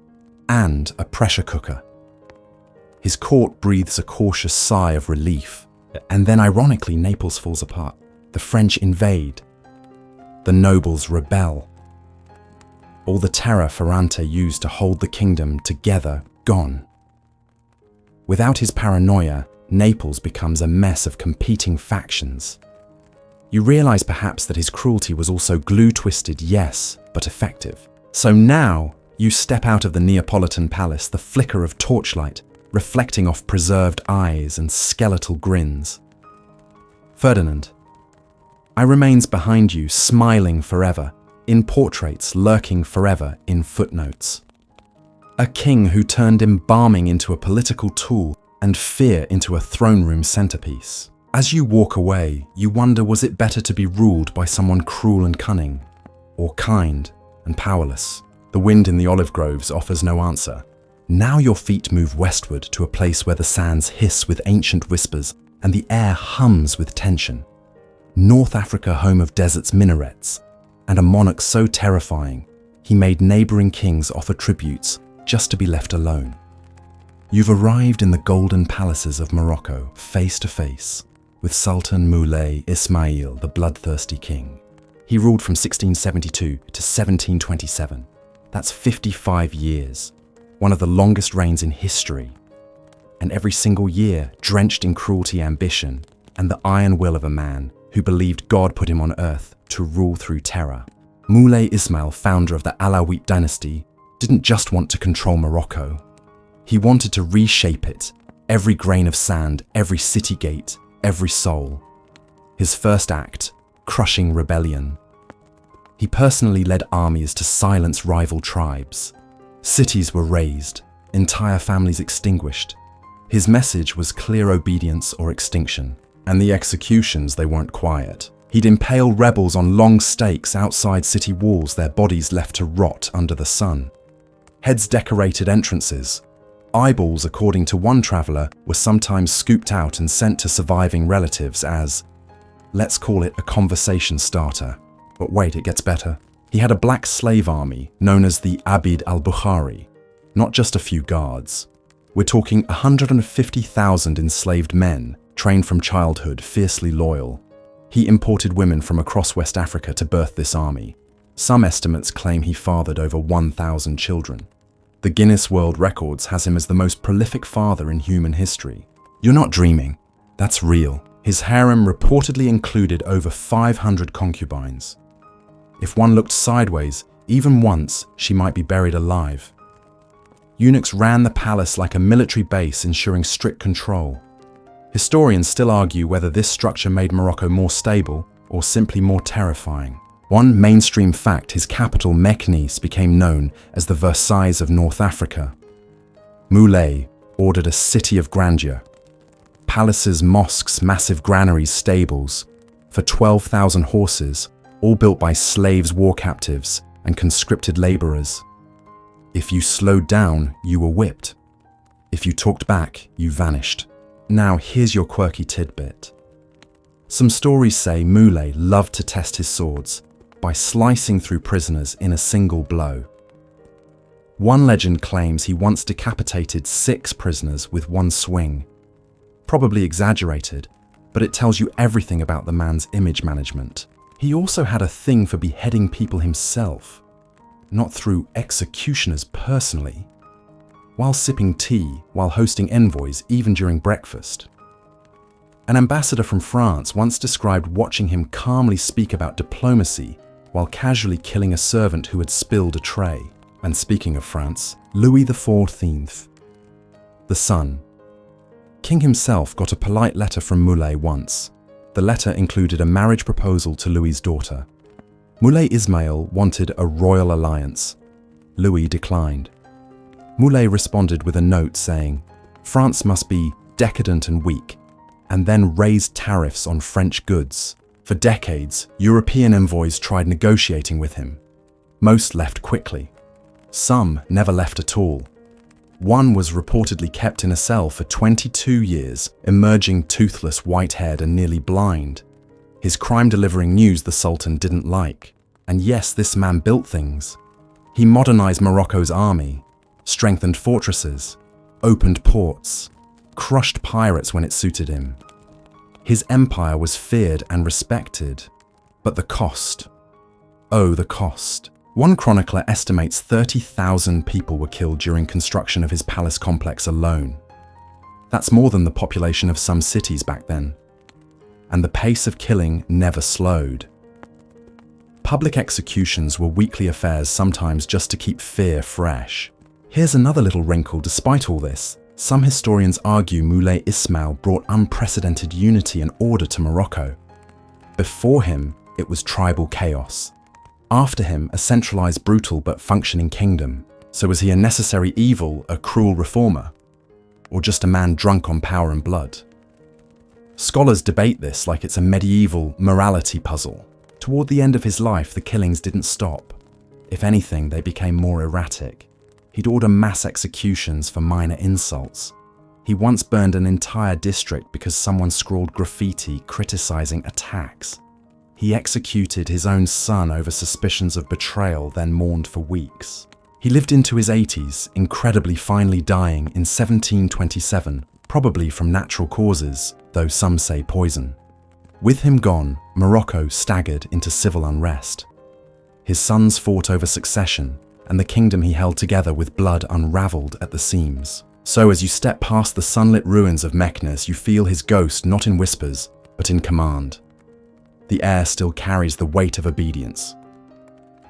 and a pressure cooker. His court breathes a cautious sigh of relief, and then ironically Naples falls apart. The French invade. The nobles rebel. All the terror Ferrante used to hold the kingdom together gone. Without his paranoia, Naples becomes a mess of competing factions. You realize perhaps that his cruelty was also glue-twisted, yes, but effective. So now you step out of the Neapolitan palace, the flicker of torchlight reflecting off preserved eyes and skeletal grins. Ferdinand, I remains behind you, smiling forever, in portraits lurking forever in footnotes. A king who turned embalming into a political tool and fear into a throne room centerpiece. As you walk away, you wonder, was it better to be ruled by someone cruel and cunning, or kind and powerless? The wind in the olive groves offers no answer. Now your feet move westward to a place where the sands hiss with ancient whispers and the air hums with tension. North Africa, home of desert's minarets, and a monarch so terrifying, He made neighboring kings offer tributes just to be left alone. You've arrived in the golden palaces of Morocco, face to face with Sultan Moulay Ismail, the bloodthirsty king. He ruled from 1672 to 1727. That's 55 years, one of the longest reigns in history. And every single year drenched in cruelty, ambition, and the iron will of a man who believed God put him on earth to rule through terror. Moulay Ismail, founder of the Alawite dynasty, didn't just want to control Morocco. He wanted to reshape it, every grain of sand, every city gate, every soul. His first act, crushing rebellion. He personally led armies to silence rival tribes. Cities were razed, entire families extinguished. His message was clear: obedience or extinction. And the executions, they weren't quiet. He'd impale rebels on long stakes outside city walls, their bodies left to rot under the sun. Heads decorated entrances. Eyeballs, according to one traveller, were sometimes scooped out and sent to surviving relatives as, let's call it, a conversation starter. But wait, it gets better. He had a black slave army known as the Abid al-Bukhari, not just a few guards. We're talking 150,000 enslaved men, trained from childhood, fiercely loyal. He imported women from across West Africa to birth this army. Some estimates claim he fathered over 1,000 children. The Guinness World Records has him as the most prolific father in human history. You're not dreaming. That's real. His harem reportedly included over 500 concubines. If one looked sideways, even once, she might be buried alive. Eunuchs ran the palace like a military base, ensuring strict control. Historians still argue whether this structure made Morocco more stable or simply more terrifying. One mainstream fact: his capital, Meknes, became known as the Versailles of North Africa. Moulay ordered a city of grandeur. Palaces, mosques, massive granaries, stables, for 12,000 horses, all built by slaves, war captives, and conscripted laborers. If you slowed down, you were whipped. If you talked back, you vanished. Now here's your quirky tidbit. Some stories say Moulay loved to test his swords by slicing through prisoners in a single blow. One legend claims he once decapitated 6 prisoners with one swing. Probably exaggerated, but it tells you everything about the man's image management. He also had a thing for beheading people himself, not through executioners personally, while sipping tea, while hosting envoys, even during breakfast. An ambassador from France once described watching him calmly speak about diplomacy while casually killing a servant who had spilled a tray. And speaking of France, Louis XIV, the son. King himself got a polite letter from Moulay once. The letter included a marriage proposal to Louis's daughter. Moulay Ismail wanted a royal alliance. Louis declined. Moulay responded with a note saying, France must be decadent and weak, and then raised tariffs on French goods. For decades, European envoys tried negotiating with him. Most left quickly. Some never left at all. One was reportedly kept in a cell for 22 years, emerging toothless, white-haired, and nearly blind. His crime delivering news the Sultan didn't like. And yes, this man built things. He modernized Morocco's army, strengthened fortresses, opened ports, crushed pirates when it suited him. His empire was feared and respected. But the cost. Oh, the cost. One chronicler estimates 30,000 people were killed during construction of his palace complex alone. That's more than the population of some cities back then. And the pace of killing never slowed. Public executions were weekly affairs, sometimes just to keep fear fresh. Here's another little wrinkle. Despite all this, some historians argue Moulay Ismail brought unprecedented unity and order to Morocco. Before him, it was tribal chaos. After him, a centralized, brutal but functioning kingdom. So was he a necessary evil, a cruel reformer? Or just a man drunk on power and blood? Scholars debate this like it's a medieval morality puzzle. Toward the end of his life, the killings didn't stop. If anything, they became more erratic. He'd order mass executions for minor insults. He once burned an entire district because someone scrawled graffiti criticizing attacks. He executed his own son over suspicions of betrayal, then mourned for weeks. He lived into his 80s, incredibly finally dying in 1727, probably from natural causes, though some say poison. With him gone, Morocco staggered into civil unrest. His sons fought over succession, and the kingdom he held together with blood unraveled at the seams. So as you step past the sunlit ruins of Meknes, you feel his ghost not in whispers, but in command. The air still carries the weight of obedience.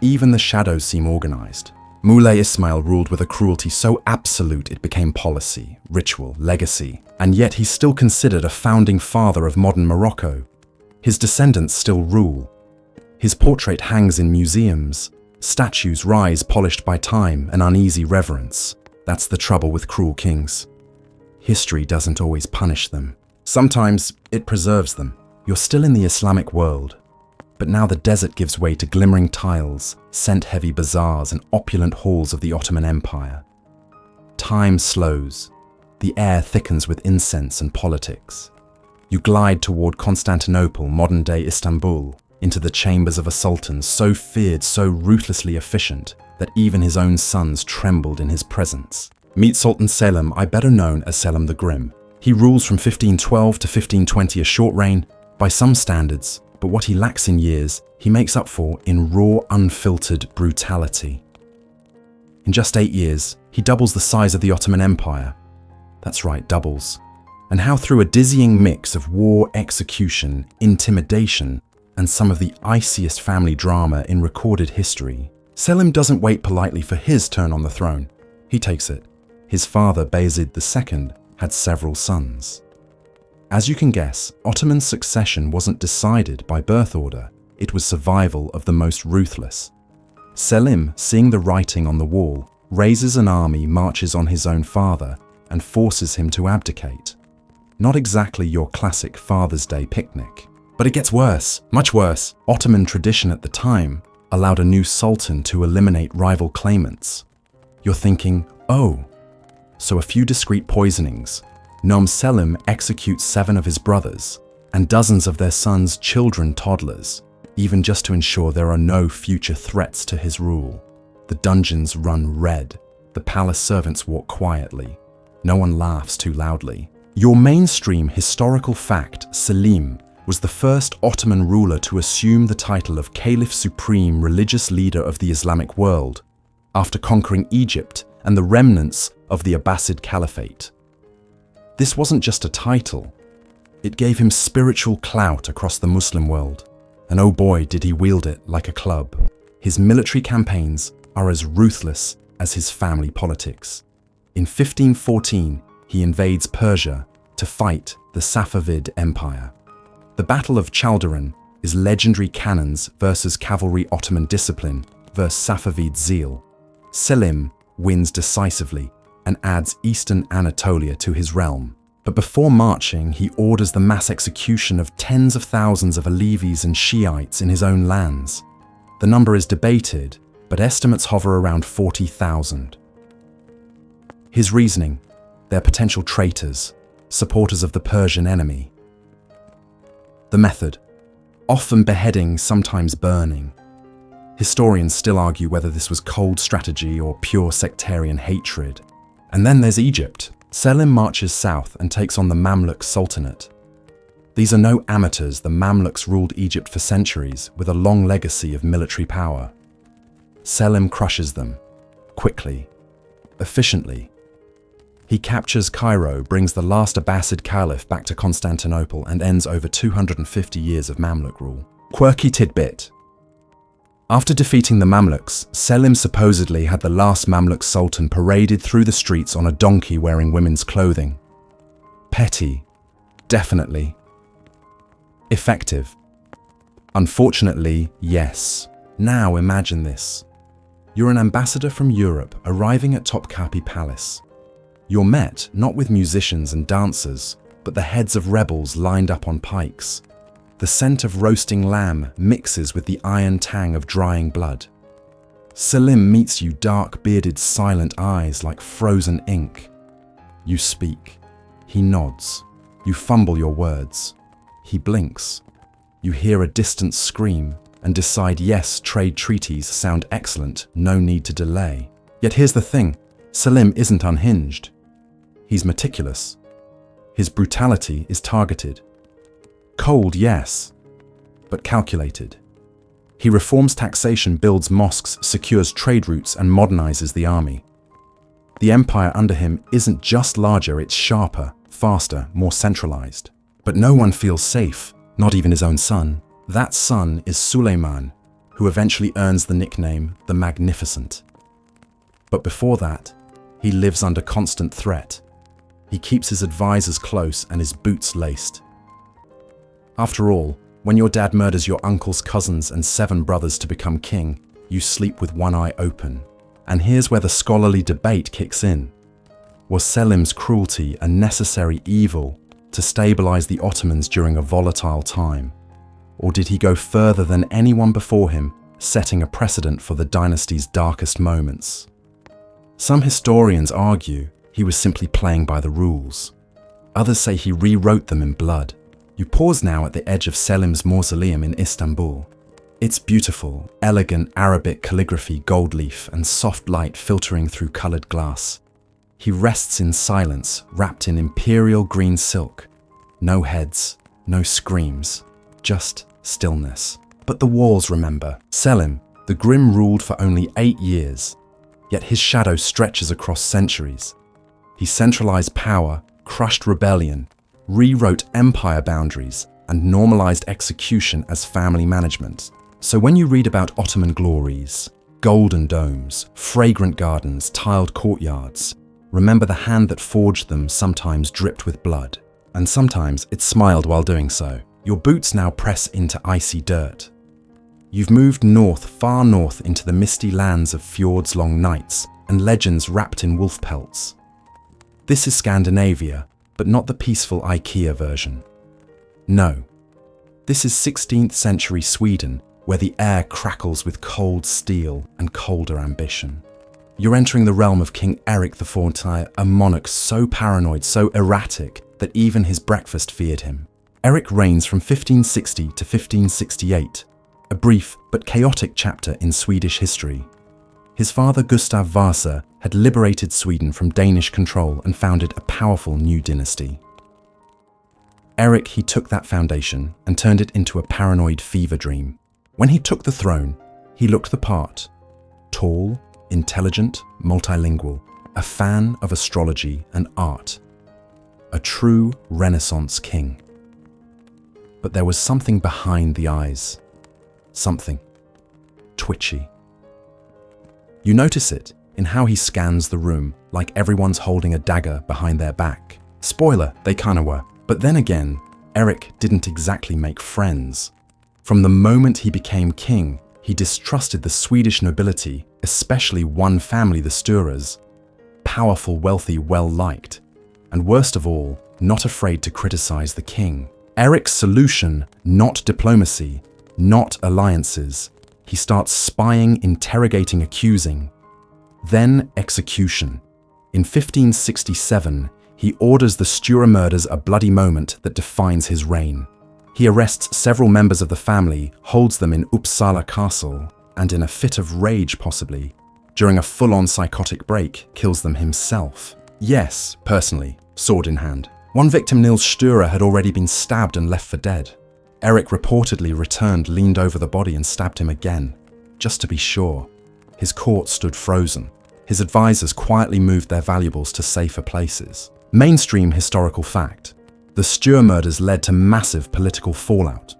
Even the shadows seem organized. Moulay Ismail ruled with a cruelty so absolute it became policy, ritual, legacy, and yet he's still considered a founding father of modern Morocco. His descendants still rule. His portrait hangs in museums. Statues rise polished by time and uneasy reverence. That's the trouble with cruel kings. History doesn't always punish them. Sometimes it preserves them. You're still in the Islamic world, but now the desert gives way to glimmering tiles, scent-heavy bazaars, and opulent halls of the Ottoman Empire. Time slows. The air thickens with incense and politics. You glide toward Constantinople, modern-day Istanbul, into the chambers of a sultan so feared, so ruthlessly efficient, that even his own sons trembled in his presence. Meet Sultan Selim, better known as Selim the Grim. He rules from 1512 to 1520, a short reign by some standards, but what he lacks in years, he makes up for in raw, unfiltered brutality. In just 8 years, he doubles the size of the Ottoman Empire. That's right, doubles. And how through a dizzying mix of war, execution, intimidation, and some of the iciest family drama in recorded history, Selim doesn't wait politely for his turn on the throne. He takes it. His father, Bayezid II, had several sons. As you can guess, Ottoman succession wasn't decided by birth order. It was survival of the most ruthless. Selim, seeing the writing on the wall, raises an army, marches on his own father, and forces him to abdicate. Not exactly your classic Father's Day picnic. But it gets worse, much worse. Ottoman tradition at the time allowed a new sultan to eliminate rival claimants. You're thinking, oh, so a few discreet poisonings. Nom Selim executes 7 of his brothers and dozens of their sons' children, toddlers, even just to ensure there are no future threats to his rule. The dungeons run red. The palace servants walk quietly. No one laughs too loudly. Your mainstream historical fact, Selim, was the first Ottoman ruler to assume the title of Caliph Supreme, religious leader of the Islamic world, after conquering Egypt and the remnants of the Abbasid Caliphate. This wasn't just a title. It gave him spiritual clout across the Muslim world, and oh boy did he wield it like a club. His military campaigns are as ruthless as his family politics. In 1514, he invades Persia to fight the Safavid Empire. The Battle of Chaldiran is legendary cannons versus cavalry, Ottoman discipline versus Safavid zeal. Selim wins decisively and adds eastern Anatolia to his realm. But before marching, he orders the mass execution of tens of thousands of Alevis and Shiites in his own lands. The number is debated, but estimates hover around 40,000. His reasoning: they're potential traitors, supporters of the Persian enemy. The method: often beheading, sometimes burning. Historians still argue whether this was cold strategy or pure sectarian hatred. And then there's Egypt. Selim marches south and takes on the Mamluk Sultanate. These are no amateurs. The Mamluks ruled Egypt for centuries with a long legacy of military power. Selim crushes them, quickly, efficiently. He captures Cairo, brings the last Abbasid Caliph back to Constantinople, and ends over 250 years of Mamluk rule. Quirky tidbit: after defeating the Mamluks, Selim supposedly had the last Mamluk sultan paraded through the streets on a donkey wearing women's clothing. Petty, definitely. Effective? Unfortunately, yes. Now imagine this. You're an ambassador from Europe arriving at Topkapi Palace. You're met not with musicians and dancers, but the heads of rebels lined up on pikes. The scent of roasting lamb mixes with the iron tang of drying blood. Selim meets you, dark-bearded, silent eyes like frozen ink. You speak. He nods. You fumble your words. He blinks. You hear a distant scream and decide, yes, trade treaties sound excellent, no need to delay. Yet here's the thing, Selim isn't unhinged. He's meticulous. His brutality is targeted. Cold, yes, but calculated. He reforms taxation, builds mosques, secures trade routes, and modernizes the army. The empire under him isn't just larger, it's sharper, faster, more centralized. But no one feels safe, not even his own son. That son is Suleiman, who eventually earns the nickname the Magnificent. But before that, he lives under constant threat. He keeps his advisors close and his boots laced. After all, when your dad murders your uncle's cousins and 7 brothers to become king, you sleep with one eye open. And here's where the scholarly debate kicks in. Was Selim's cruelty a necessary evil to stabilize the Ottomans during a volatile time? Or did he go further than anyone before him, setting a precedent for the dynasty's darkest moments? Some historians argue he was simply playing by the rules. Others say he rewrote them in blood. You pause now at the edge of Selim's mausoleum in Istanbul. It's beautiful, elegant Arabic calligraphy, gold leaf, and soft light filtering through colored glass. He rests in silence, wrapped in imperial green silk. No heads, no screams, just stillness. But the walls remember. Selim, the Grim, ruled for only 8 years, yet his shadow stretches across centuries. He centralized power, crushed rebellion, rewrote empire boundaries, and normalized execution as family management. So when you read about Ottoman glories, golden domes, fragrant gardens, tiled courtyards, remember the hand that forged them sometimes dripped with blood, and sometimes it smiled while doing so. Your boots now press into icy dirt. You've moved north, far north, into the misty lands of fjords, long nights, and legends wrapped in wolf pelts. This is Scandinavia, but not the peaceful IKEA version. No. This is 16th century Sweden, where the air crackles with cold steel and colder ambition. You're entering the realm of King Erik the Forty, a monarch so paranoid, so erratic, that even his breakfast feared him. Erik reigns from 1560 to 1568, a brief but chaotic chapter in Swedish history. His father Gustav Vasa had liberated Sweden from Danish control and founded a powerful new dynasty. Erik, he took that foundation and turned it into a paranoid fever dream. When he took the throne, he looked the part. Tall, intelligent, multilingual, a fan of astrology and art. A true Renaissance king. But there was something behind the eyes. Something twitchy. You notice it in how he scans the room, like everyone's holding a dagger behind their back. Spoiler, they kinda were. But then again, Erik didn't exactly make friends. From the moment he became king, he distrusted the Swedish nobility, especially one family, the Sturers. Powerful, wealthy, well-liked, and worst of all, not afraid to criticize the king. Erik's solution, not diplomacy, not alliances. He starts spying, interrogating, accusing. Then execution. In 1567, he orders the Stura murders, a bloody moment that defines his reign. He arrests several members of the family, holds them in Uppsala Castle, and in a fit of rage possibly, during a full-on psychotic break, kills them himself. Yes, personally, sword in hand. One victim, Nils Stura, had already been stabbed and left for dead. Erik reportedly returned, leaned over the body and stabbed him again, just to be sure. His court stood frozen. His advisors quietly moved their valuables to safer places. Mainstream historical fact. The Stura murders led to massive political fallout.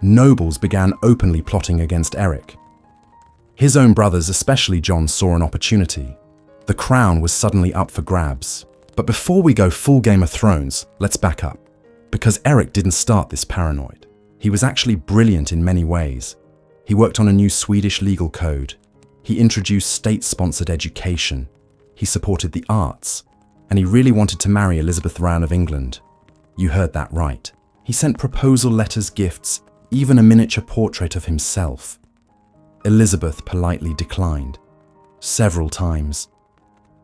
Nobles began openly plotting against Erik. His own brothers, especially John, saw an opportunity. The crown was suddenly up for grabs. But before we go full Game of Thrones, let's back up. Because Erik didn't start this paranoid. He was actually brilliant in many ways. He worked on a new Swedish legal code. He introduced state-sponsored education. He supported the arts. And he really wanted to marry Elizabeth Ryan of England. You heard that right. He sent proposal letters, gifts, even a miniature portrait of himself. Elizabeth politely declined. Several times.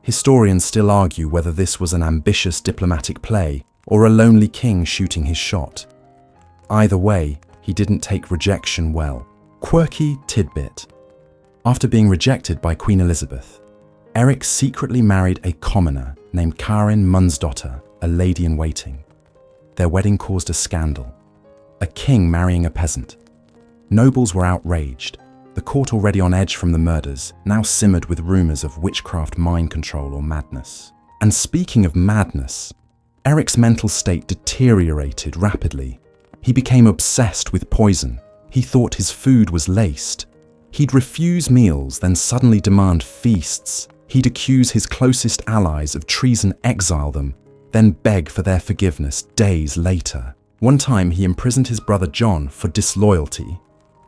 Historians still argue whether this was an ambitious diplomatic play or a lonely king shooting his shot. Either way, he didn't take rejection well. Quirky tidbit. After being rejected by Queen Elizabeth, Erik secretly married a commoner named Karin Mundsdotter, a lady-in-waiting. Their wedding caused a scandal. A king marrying a peasant. Nobles were outraged. The court, already on edge from the murders, now simmered with rumors of witchcraft, mind control, or madness. And speaking of madness, Erik's mental state deteriorated rapidly. He became obsessed with poison. He thought his food was laced. He'd refuse meals, then suddenly demand feasts. He'd accuse his closest allies of treason, exile them, then beg for their forgiveness days later. One time he imprisoned his brother John for disloyalty,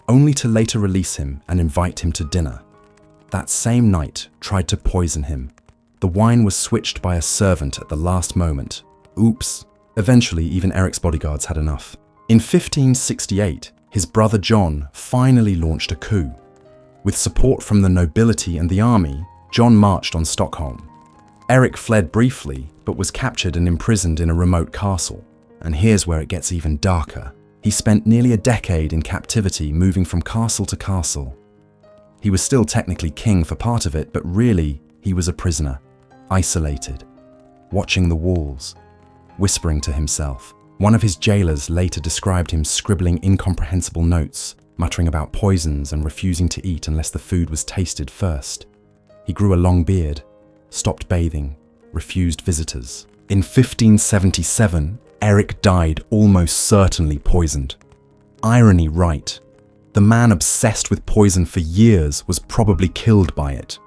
only to later release him and invite him to dinner. That same night, tried to poison him. The wine was switched by a servant at the last moment. Oops. Eventually, even Erik's bodyguards had enough. In 1568, his brother John finally launched a coup. With support from the nobility and the army, John marched on Stockholm. Erik fled briefly, but was captured and imprisoned in a remote castle. And here's where it gets even darker. He spent nearly a decade in captivity, moving from castle to castle. He was still technically king for part of it, but really, he was a prisoner, isolated, watching the walls, whispering to himself. One of his jailers later described him scribbling incomprehensible notes, muttering about poisons and refusing to eat unless the food was tasted first. He grew a long beard, stopped bathing, refused visitors. In 1577, Erik died almost certainly poisoned. Irony right. The man obsessed with poison for years was probably killed by it.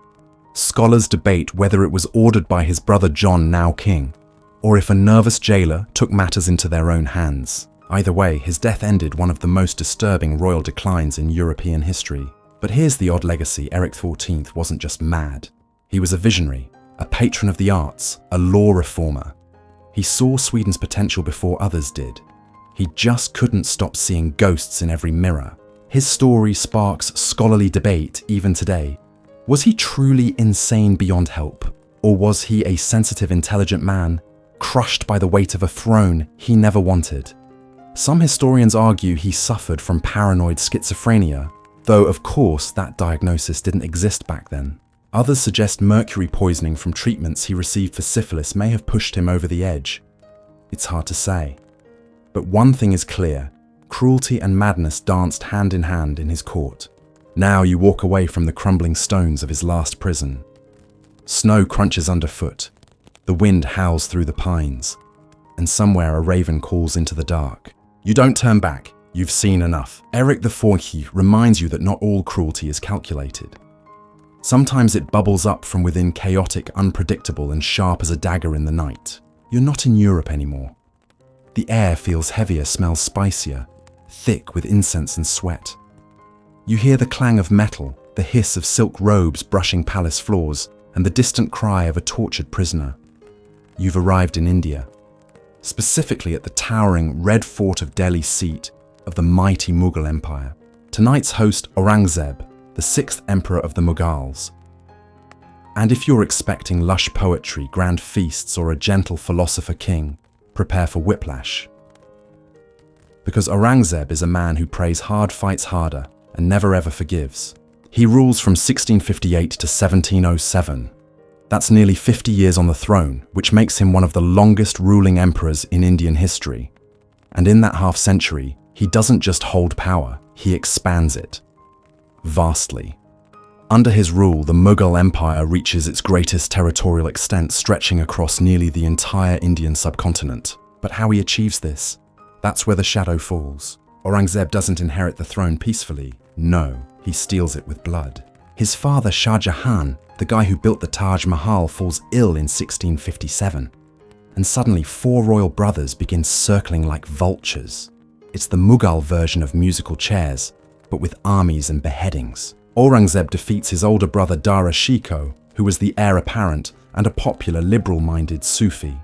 Scholars debate whether it was ordered by his brother John, now king, or if a nervous jailer took matters into their own hands. Either way, his death ended one of the most disturbing royal declines in European history. But here's the odd legacy. Erik XIV wasn't just mad. He was a visionary, a patron of the arts, a law reformer. He saw Sweden's potential before others did. He just couldn't stop seeing ghosts in every mirror. His story sparks scholarly debate even today. Was he truly insane beyond help? Or was he a sensitive, intelligent man, crushed by the weight of a throne he never wanted? Some historians argue he suffered from paranoid schizophrenia, though of course that diagnosis didn't exist back then. Others suggest mercury poisoning from treatments he received for syphilis may have pushed him over the edge. It's hard to say. But one thing is clear, cruelty and madness danced hand in hand in his court. Now you walk away from the crumbling stones of his last prison. Snow crunches underfoot, the wind howls through the pines, and somewhere a raven calls into the dark. You don't turn back, you've seen enough. Erik IV reminds you that not all cruelty is calculated. Sometimes it bubbles up from within, chaotic, unpredictable, and sharp as a dagger in the night. You're not in Europe anymore. The air feels heavier, smells spicier, thick with incense and sweat. You hear the clang of metal, the hiss of silk robes brushing palace floors, and the distant cry of a tortured prisoner. You've arrived in India, specifically at the towering red fort of Delhi, seat of the mighty Mughal Empire. Tonight's host, Aurangzeb, the 6th emperor of the Mughals. And if you're expecting lush poetry, grand feasts, or a gentle philosopher king, prepare for whiplash. Because Aurangzeb is a man who prays hard, fights harder, and never ever forgives. He rules from 1658 to 1707. That's nearly 50 years on the throne, which makes him one of the longest ruling emperors in Indian history. And in that half century, he doesn't just hold power, he expands it. Vastly. Under his rule, the Mughal Empire reaches its greatest territorial extent, stretching across nearly the entire Indian subcontinent. But how he achieves this? That's where the shadow falls. Aurangzeb doesn't inherit the throne peacefully. No, he steals it with blood. His father, Shah Jahan, the guy who built the Taj Mahal, falls ill in 1657. And suddenly 4 royal brothers begin circling like vultures. It's the Mughal version of musical chairs, but with armies and beheadings. Aurangzeb defeats his older brother Dara Shikoh, who was the heir apparent and a popular liberal-minded Sufi.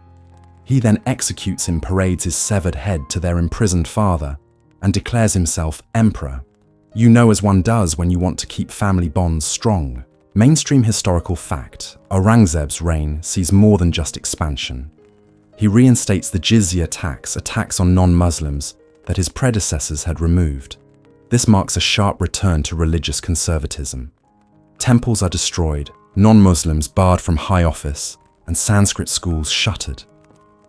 He then executes him, parades his severed head to their imprisoned father, and declares himself emperor. You know, as one does when you want to keep family bonds strong. Mainstream historical fact, Aurangzeb's reign sees more than just expansion. He reinstates the jizya tax, a tax on non-Muslims, that his predecessors had removed. This marks a sharp return to religious conservatism. Temples are destroyed, non-Muslims barred from high office, and Sanskrit schools shuttered.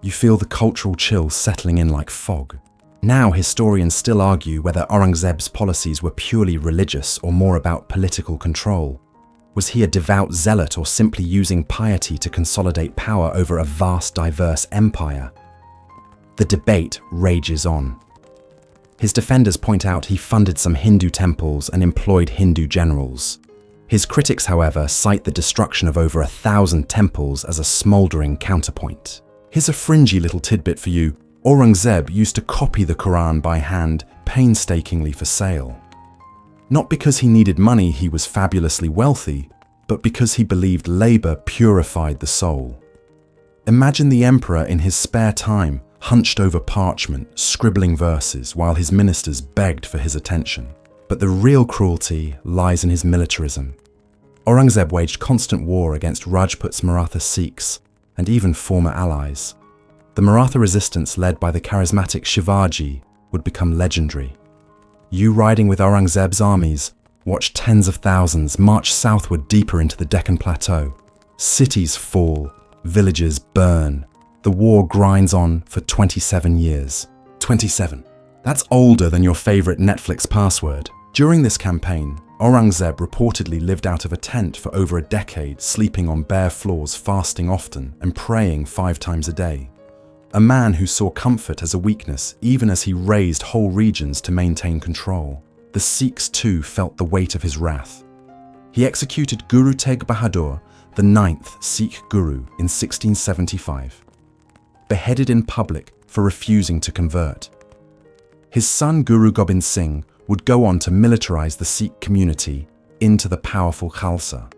You feel the cultural chill settling in like fog. Now historians still argue whether Aurangzeb's policies were purely religious or more about political control. Was he a devout zealot or simply using piety to consolidate power over a vast, diverse empire? The debate rages on. His defenders point out he funded some Hindu temples and employed Hindu generals. His critics, however, cite the destruction of over 1,000 temples as a smouldering counterpoint. Here's a fringy little tidbit for you. Aurangzeb used to copy the Quran by hand, painstakingly for sale. Not because he needed money, he was fabulously wealthy, but because he believed labor purified the soul. Imagine the emperor in his spare time, hunched over parchment, scribbling verses, while his ministers begged for his attention. But the real cruelty lies in his militarism. Aurangzeb waged constant war against Rajput's Maratha Sikhs and even former allies. The Maratha resistance led by the charismatic Shivaji would become legendary. You riding with Aurangzeb's armies, watch tens of thousands march southward deeper into the Deccan Plateau. Cities fall, villages burn. The war grinds on for 27 years. 27. That's older than your favorite Netflix password. During this campaign, Aurangzeb reportedly lived out of a tent for over a decade, sleeping on bare floors, fasting often, and praying 5 times a day. A man who saw comfort as a weakness, even as he razed whole regions to maintain control. The Sikhs too felt the weight of his wrath. He executed Guru Tegh Bahadur, the 9th Sikh Guru, in 1675. Beheaded in public for refusing to convert. His son Guru Gobind Singh would go on to militarize the Sikh community into the powerful Khalsa.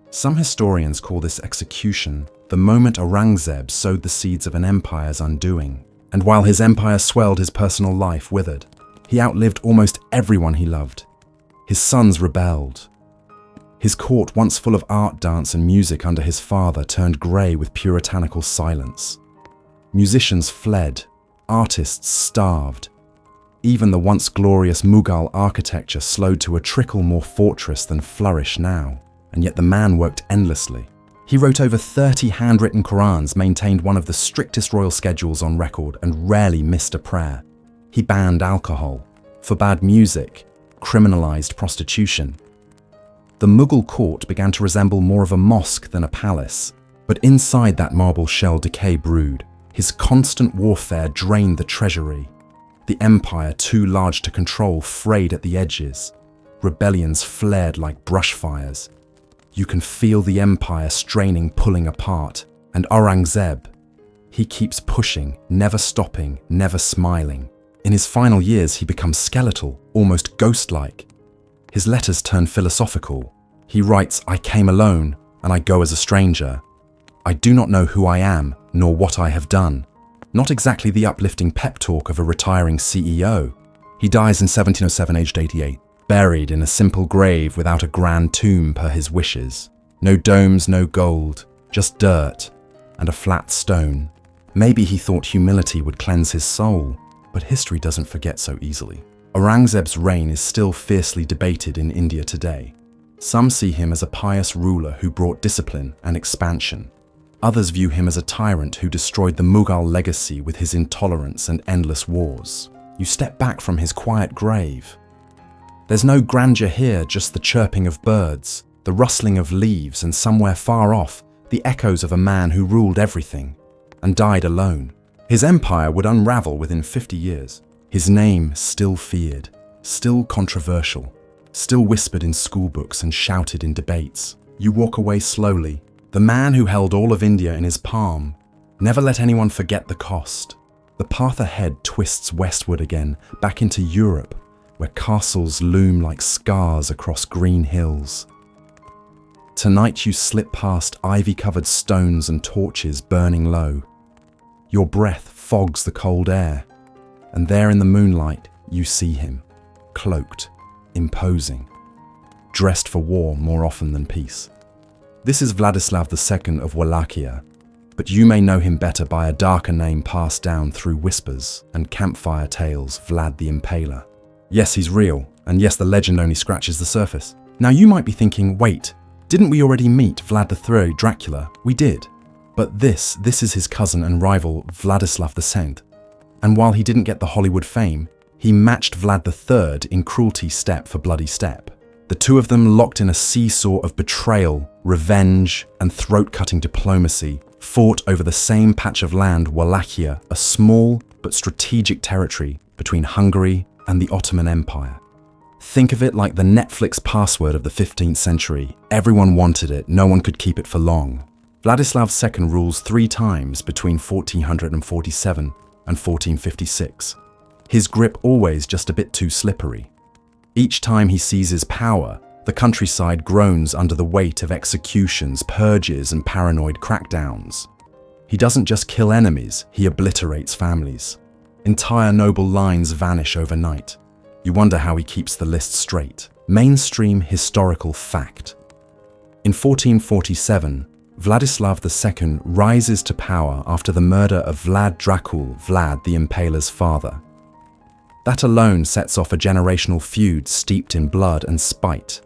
Some historians call this execution the moment Aurangzeb sowed the seeds of an empire's undoing, and while his empire swelled, his personal life withered. He outlived almost everyone he loved. His sons rebelled. His court, once full of art, dance, and music under his father, turned grey with puritanical silence. Musicians fled, artists starved. Even the once glorious Mughal architecture slowed to a trickle more fortress than flourish now, and yet the man worked endlessly. He wrote over 30 handwritten Qurans, maintained one of the strictest royal schedules on record, and rarely missed a prayer. He banned alcohol, forbade music, criminalized prostitution. The Mughal court began to resemble more of a mosque than a palace, but inside that marble shell decay brewed. His constant warfare drained the treasury. The empire, too large to control, frayed at the edges. Rebellions flared like brush fires. You can feel the empire straining, pulling apart. And Aurangzeb, he keeps pushing, never stopping, never smiling. In his final years, he becomes skeletal, almost ghost-like. His letters turn philosophical. He writes, "I came alone, and I go as a stranger. I do not know who I am, nor what I have done." Not exactly the uplifting pep talk of a retiring CEO. He dies in 1707, aged 88, buried in a simple grave without a grand tomb per his wishes. No domes, no gold, just dirt and a flat stone. Maybe he thought humility would cleanse his soul, but history doesn't forget so easily. Aurangzeb's reign is still fiercely debated in India today. Some see him as a pious ruler who brought discipline and expansion. Others view him as a tyrant who destroyed the Mughal legacy with his intolerance and endless wars. You step back from his quiet grave. There's no grandeur here, just the chirping of birds, the rustling of leaves, and somewhere far off, the echoes of a man who ruled everything and died alone. His empire would unravel within 50 years. His name still feared, still controversial, still whispered in schoolbooks and shouted in debates. You walk away slowly. The man who held all of India in his palm never let anyone forget the cost. The path ahead twists westward again, back into Europe, where castles loom like scars across green hills. Tonight you slip past ivy-covered stones and torches burning low. Your breath fogs the cold air, and there in the moonlight you see him, cloaked, imposing, dressed for war more often than peace. This is Vladislav II of Wallachia, but you may know him better by a darker name passed down through whispers and campfire tales, Vlad the Impaler. Yes, he's real, and yes, the legend only scratches the surface. Now you might be thinking, wait, didn't we already meet Vlad III Dracula? We did. But this is his cousin and rival, Vladislav II. And while he didn't get the Hollywood fame, he matched Vlad III in cruelty step for bloody step. The two of them locked in a seesaw of betrayal, revenge, and throat-cutting diplomacy, fought over the same patch of land, Wallachia, a small but strategic territory between Hungary and the Ottoman Empire. Think of it like the Netflix password of the 15th century. Everyone wanted it, no one could keep it for long. Vladislav II rules 3 times between 1447 and 1456. His grip always just a bit too slippery. Each time he seizes power, the countryside groans under the weight of executions, purges, and paranoid crackdowns. He doesn't just kill enemies, he obliterates families. Entire noble lines vanish overnight. You wonder how he keeps the list straight. Mainstream historical fact. In 1447, Vladislav II rises to power after the murder of Vlad Dracul, Vlad the Impaler's father. That alone sets off a generational feud steeped in blood and spite.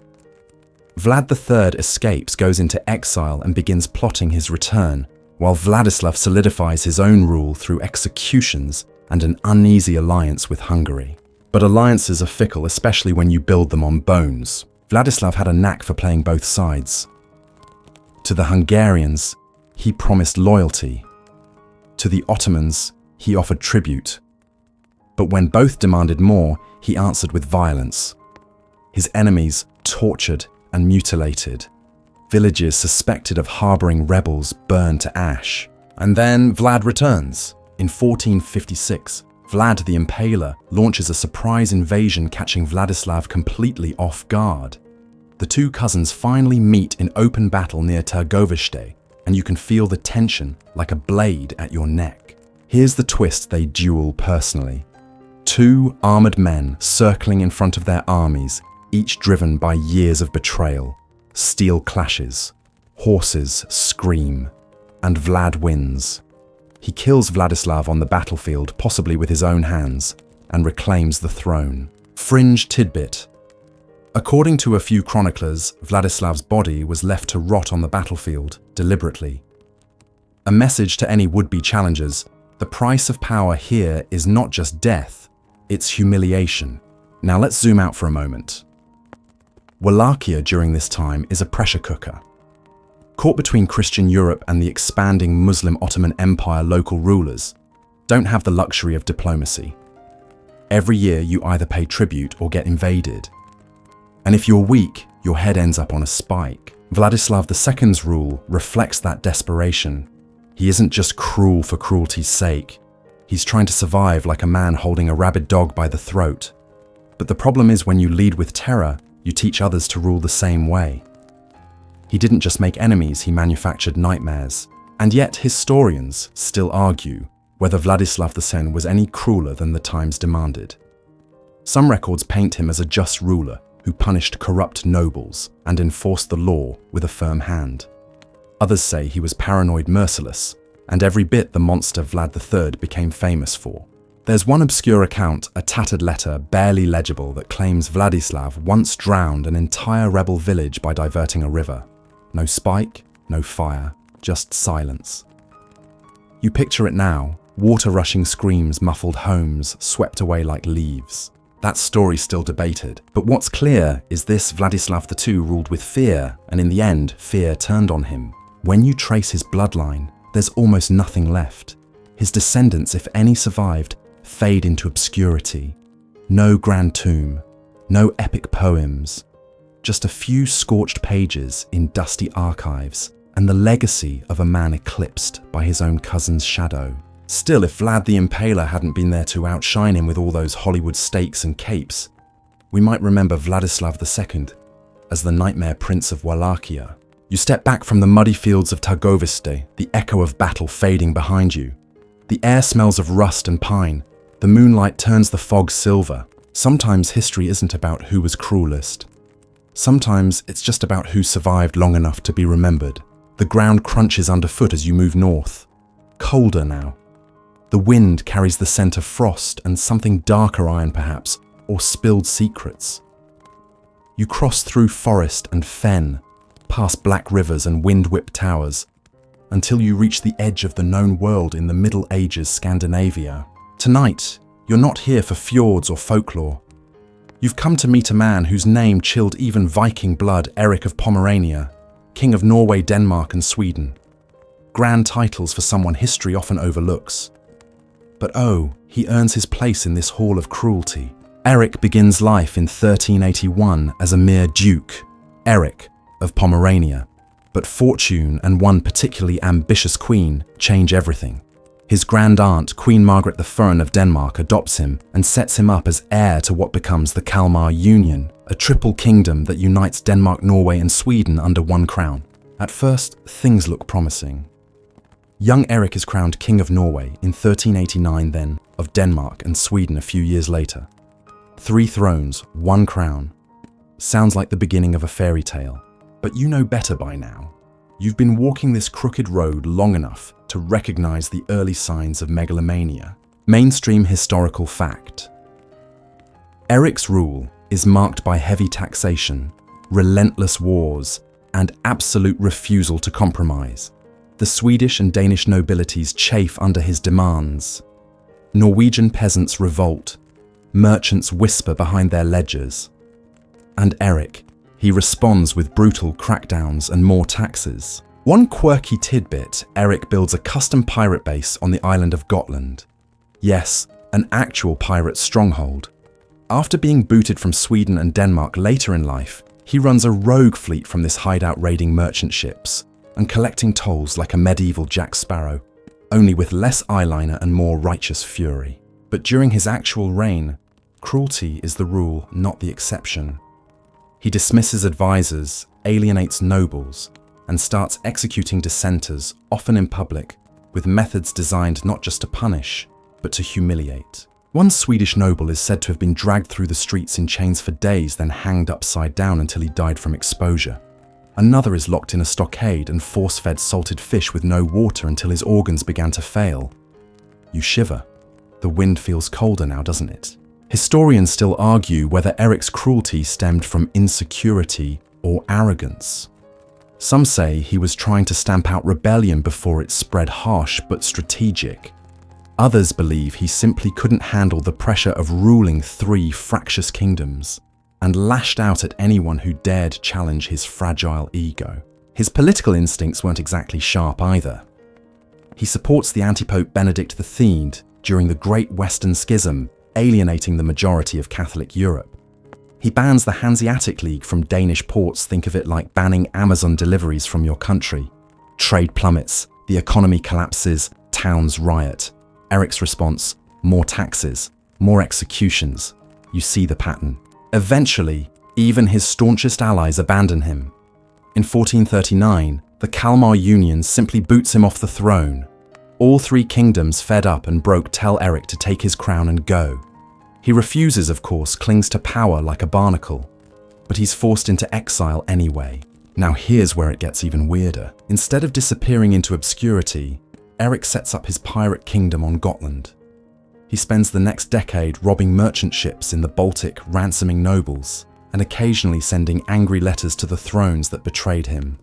Vlad III escapes, goes into exile, and begins plotting his return, while Vladislav solidifies his own rule through executions and an uneasy alliance with Hungary. But alliances are fickle, especially when you build them on bones. Vladislav had a knack for playing both sides. To the Hungarians, he promised loyalty. To the Ottomans, he offered tribute. But when both demanded more, he answered with violence. His enemies tortured and mutilated. Villages suspected of harboring rebels burned to ash. And then Vlad returns. In 1456, Vlad the Impaler launches a surprise invasion, catching Vladislav completely off guard. The two cousins finally meet in open battle near Târgoviște, and you can feel the tension like a blade at your neck. Here's the twist: they duel personally. 2 armored men circling in front of their armies, each driven by years of betrayal. Steel clashes, horses scream, and Vlad wins. He kills Vladislav on the battlefield, possibly with his own hands, and reclaims the throne. Fringe tidbit. According to a few chroniclers, Vladislav's body was left to rot on the battlefield, deliberately. A message to any would-be challengers: the price of power here is not just death, it's humiliation. Now let's zoom out for a moment. Wallachia during this time is a pressure cooker. Caught between Christian Europe and the expanding Muslim Ottoman Empire, local rulers don't have the luxury of diplomacy. Every year you either pay tribute or get invaded. And if you're weak, your head ends up on a spike. Vladislav II's rule reflects that desperation. He isn't just cruel for cruelty's sake. He's trying to survive like a man holding a rabid dog by the throat. But the problem is, when you lead with terror, you teach others to rule the same way. He didn't just make enemies, he manufactured nightmares. And yet historians still argue whether Vladislav II was any crueler than the times demanded. Some records paint him as a just ruler who punished corrupt nobles and enforced the law with a firm hand. Others say he was paranoid, merciless, and every bit the monster Vlad III became famous for. There's one obscure account, a tattered letter barely legible, that claims Vladislav once drowned an entire rebel village by diverting a river. No spike, no fire, just silence. You picture it now: water rushing screams, muffled homes, swept away like leaves. That story's still debated, but what's clear is this: Vladislav II ruled with fear, and in the end, fear turned on him. When you trace his bloodline, there's almost nothing left. His descendants, if any survived, fade into obscurity. No grand tomb, no epic poems, just a few scorched pages in dusty archives, and the legacy of a man eclipsed by his own cousin's shadow. Still, if Vlad the Impaler hadn't been there to outshine him with all those Hollywood stakes and capes, we might remember Vladislav II as the nightmare prince of Wallachia. You step back from the muddy fields of Târgoviște, the echo of battle fading behind you. The air smells of rust and pine. The moonlight turns the fog silver. Sometimes history isn't about who was cruelest. Sometimes it's just about who survived long enough to be remembered. The ground crunches underfoot as you move north. Colder now. The wind carries the scent of frost and something darker iron perhaps, or spilled secrets. You cross through forest and fen, past black rivers and wind-whipped towers, until you reach the edge of the known world in the Middle Ages Scandinavia. Tonight, you're not here for fjords or folklore. You've come to meet a man whose name chilled even Viking blood, Eric of Pomerania, King of Norway, Denmark and Sweden. Grand titles for someone history often overlooks. But oh, he earns his place in this hall of cruelty. Eric begins life in 1381 as a mere duke, Eric of Pomerania. But fortune and one particularly ambitious queen change everything. His grand aunt, Queen Margaret the Fern of Denmark, adopts him and sets him up as heir to what becomes the Kalmar Union, a triple kingdom that unites Denmark, Norway and Sweden under one crown. At first, things look promising. Young Eric is crowned King of Norway in 1389, then of Denmark and Sweden a few years later. 3 thrones, 1 crown. Sounds like the beginning of a fairy tale. But you know better by now. You've been walking this crooked road long enough to recognize the early signs of megalomania. Mainstream historical fact. Eric's rule is marked by heavy taxation, relentless wars, and absolute refusal to compromise. The Swedish and Danish nobilities chafe under his demands. Norwegian peasants revolt. Merchants whisper behind their ledgers. And Eric, he responds with brutal crackdowns and more taxes. One quirky tidbit, Eric builds a custom pirate base on the island of Gotland. Yes, an actual pirate stronghold. After being booted from Sweden and Denmark later in life, he runs a rogue fleet from this hideout raiding merchant ships and collecting tolls like a medieval Jack Sparrow, only with less eyeliner and more righteous fury. But during his actual reign, cruelty is the rule, not the exception. He dismisses advisors, alienates nobles, and starts executing dissenters, often in public, with methods designed not just to punish, but to humiliate. One Swedish noble is said to have been dragged through the streets in chains for days, then hanged upside down until he died from exposure. Another is locked in a stockade and force-fed salted fish with no water until his organs began to fail. You shiver. The wind feels colder now, doesn't it? Historians still argue whether Eric's cruelty stemmed from insecurity or arrogance. Some say he was trying to stamp out rebellion before it spread, harsh but strategic. Others believe he simply couldn't handle the pressure of ruling 3 fractious kingdoms and lashed out at anyone who dared challenge his fragile ego. His political instincts weren't exactly sharp either. He supports the anti-pope Benedict XIII during the Great Western Schism, alienating the majority of Catholic Europe. He bans the Hanseatic League from Danish ports. Think of it like banning Amazon deliveries from your country. Trade plummets, the economy collapses, towns riot. Eric's response: more taxes, more executions. You see the pattern. Eventually, even his staunchest allies abandon him. In 1439, the Kalmar Union simply boots him off the throne. All 3 kingdoms, fed up and broke, tell Eric to take his crown and go. He refuses, of course, clings to power like a barnacle, but he's forced into exile anyway. Now here's where it gets even weirder. Instead of disappearing into obscurity, Eric sets up his pirate kingdom on Gotland. He spends the next decade robbing merchant ships in the Baltic, ransoming nobles, and occasionally sending angry letters to the thrones that betrayed him.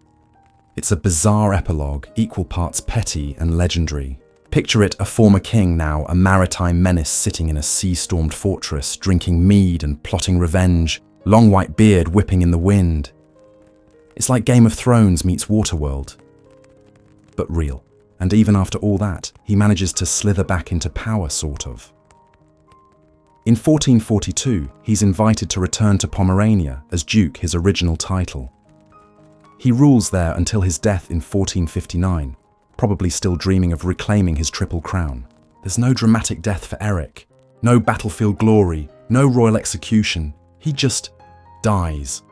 It's a bizarre epilogue, equal parts petty and legendary. Picture it, a former king, now a maritime menace sitting in a sea-stormed fortress, drinking mead and plotting revenge, long white beard whipping in the wind. It's like Game of Thrones meets Waterworld, but real. And even after all that, he manages to slither back into power, sort of. In 1442, he's invited to return to Pomerania as Duke, his original title. He rules there until his death in 1459, probably still dreaming of reclaiming his triple crown. There's no dramatic death for Eric, no battlefield glory, no royal execution. He just dies,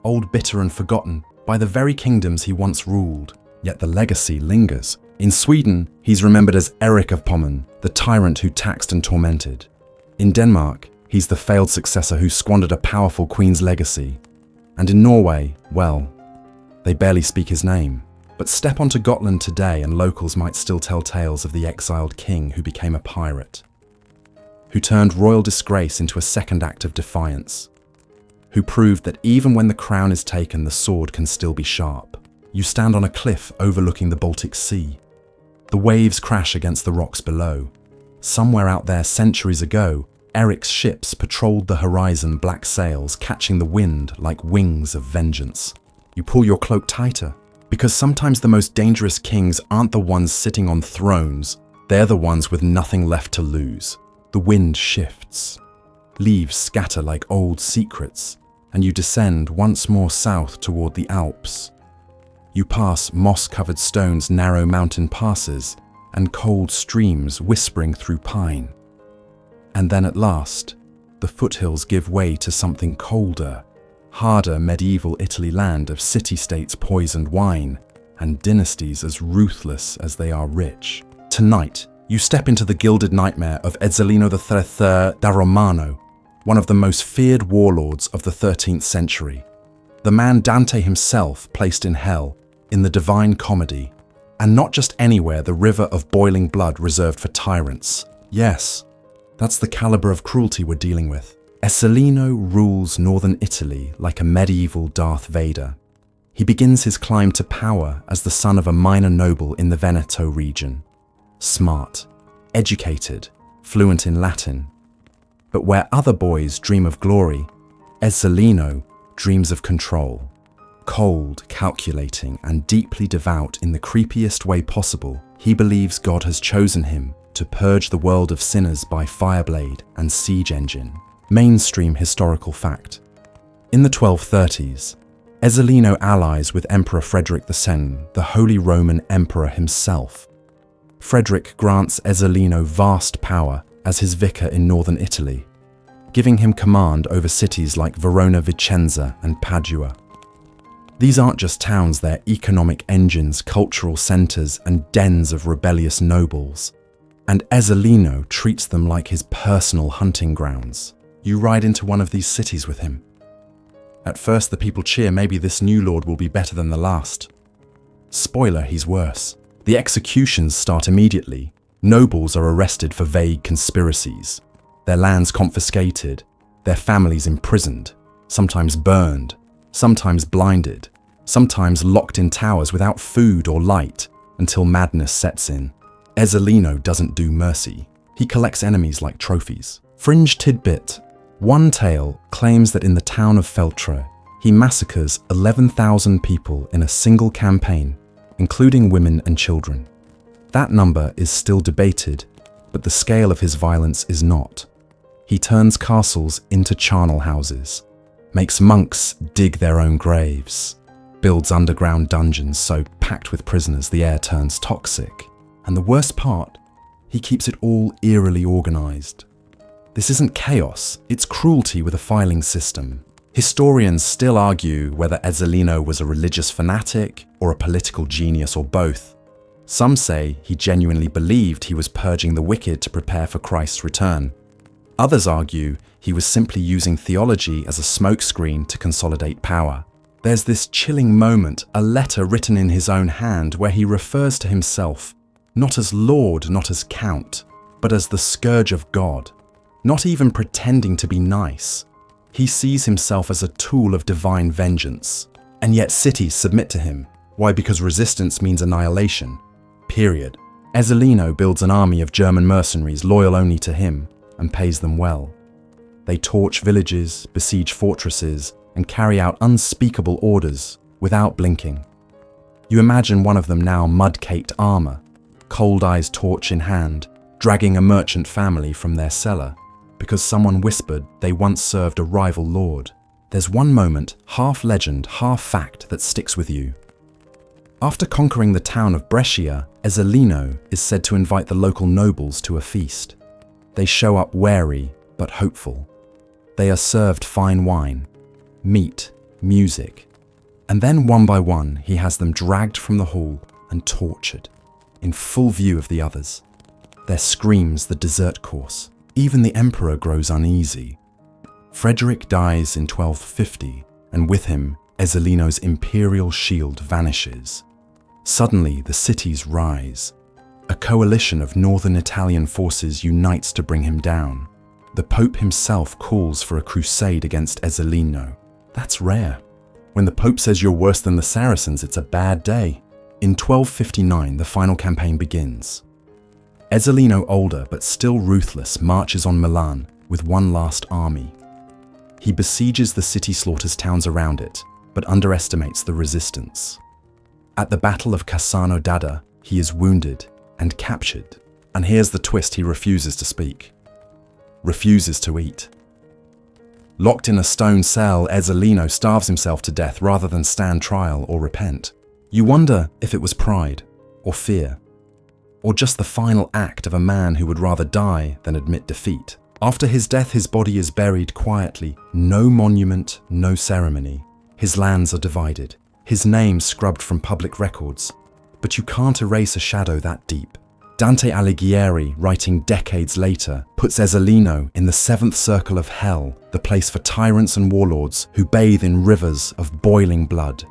old, bitter and forgotten by the very kingdoms he once ruled. Yet the legacy lingers. In Sweden, he's remembered as Eric of Pommern, the tyrant who taxed and tormented. In Denmark, he's the failed successor who squandered a powerful queen's legacy. And in Norway, well, they barely speak his name. But step onto Gotland today and locals might still tell tales of the exiled king who became a pirate, who turned royal disgrace into a second act of defiance, who proved that even when the crown is taken, the sword can still be sharp. You stand on a cliff overlooking the Baltic Sea. The waves crash against the rocks below. Somewhere out there centuries ago, Eric's ships patrolled the horizon, black sails catching the wind like wings of vengeance. You pull your cloak tighter, because sometimes the most dangerous kings aren't the ones sitting on thrones, they're the ones with nothing left to lose. The wind shifts. Leaves scatter like old secrets, and you descend once more south toward the Alps. You pass moss-covered stones, narrow mountain passes, and cold streams whispering through pine. And then at last, the foothills give way to something colder, harder medieval Italy, land of city-states poisoned wine and dynasties as ruthless as they are rich. Tonight, you step into the gilded nightmare of Ezzelino III da Romano, one of the most feared warlords of the 13th century. The man Dante himself placed in hell in the Divine Comedy, and not just anywhere, the river of boiling blood reserved for tyrants. Yes, that's the caliber of cruelty we're dealing with. Ezzelino rules northern Italy like a medieval Darth Vader. He begins his climb to power as the son of a minor noble in the Veneto region. Smart, educated, fluent in Latin. But where other boys dream of glory, Ezzelino dreams of control. Cold, calculating, and deeply devout in the creepiest way possible, he believes God has chosen him to purge the world of sinners by fireblade and siege engine. Mainstream historical fact. In the 1230s, Ezzelino allies with Emperor Frederick II, the Holy Roman Emperor himself. Frederick grants Ezzelino vast power as his vicar in northern Italy, giving him command over cities like Verona, Vicenza, and Padua. These aren't just towns, they're economic engines, cultural centers, and dens of rebellious nobles. And Ezzelino treats them like his personal hunting grounds. You ride into one of these cities with him. At first the people cheer, maybe this new lord will be better than the last. Spoiler, he's worse. The executions start immediately. Nobles are arrested for vague conspiracies, their lands confiscated, their families imprisoned, sometimes burned, sometimes blinded, sometimes locked in towers without food or light until madness sets in. Ezzelino doesn't do mercy. He collects enemies like trophies. Fringe tidbit. One tale claims that in the town of Feltre, he massacres 11,000 people in a single campaign, including women and children. That number is still debated, but the scale of his violence is not. He turns castles into charnel houses, makes monks dig their own graves, builds underground dungeons so packed with prisoners the air turns toxic. And the worst part, he keeps it all eerily organized. This isn't chaos, it's cruelty with a filing system. Historians still argue whether Ezzelino was a religious fanatic or a political genius or both. Some say he genuinely believed he was purging the wicked to prepare for Christ's return. Others argue he was simply using theology as a smokescreen to consolidate power. There's this chilling moment, a letter written in his own hand where he refers to himself not as Lord, not as Count, but as the scourge of God. Not even pretending to be nice. He sees himself as a tool of divine vengeance. And yet cities submit to him. Why? Because resistance means annihilation. Period. Ezzelino builds an army of German mercenaries loyal only to him and pays them well. They torch villages, besiege fortresses, and carry out unspeakable orders without blinking. You imagine one of them now mud-caked armor, cold eyes torch in hand, dragging a merchant family from their cellar because someone whispered they once served a rival lord. There's one moment, half legend, half fact, that sticks with you. After conquering the town of Brescia, Ezzelino is said to invite the local nobles to a feast. They show up wary but hopeful. They are served fine wine, meat, music, and then one by one he has them dragged from the hall and tortured, in full view of the others. Their screams the dessert course. Even the emperor grows uneasy. Frederick dies in 1250, and with him, Ezzelino's imperial shield vanishes. Suddenly, the cities rise. A coalition of northern Italian forces unites to bring him down. The Pope himself calls for a crusade against Ezzelino. That's rare. When the Pope says you're worse than the Saracens, it's a bad day. In 1259, the final campaign begins. Ezzelino, older but still ruthless, marches on Milan with one last army. He besieges the city, slaughters towns around it, but underestimates the resistance. At the Battle of Cassano d'Adda, he is wounded and captured. And here's the twist: he refuses to speak, refuses to eat. Locked in a stone cell, Ezzelino starves himself to death rather than stand trial or repent. You wonder if it was pride or fear, or just the final act of a man who would rather die than admit defeat. After his death, his body is buried quietly. No monument, no ceremony. His lands are divided, his name scrubbed from public records. But you can't erase a shadow that deep. Dante Alighieri, writing decades later, puts Ezzelino in the seventh circle of hell, the place for tyrants and warlords who bathe in rivers of boiling blood.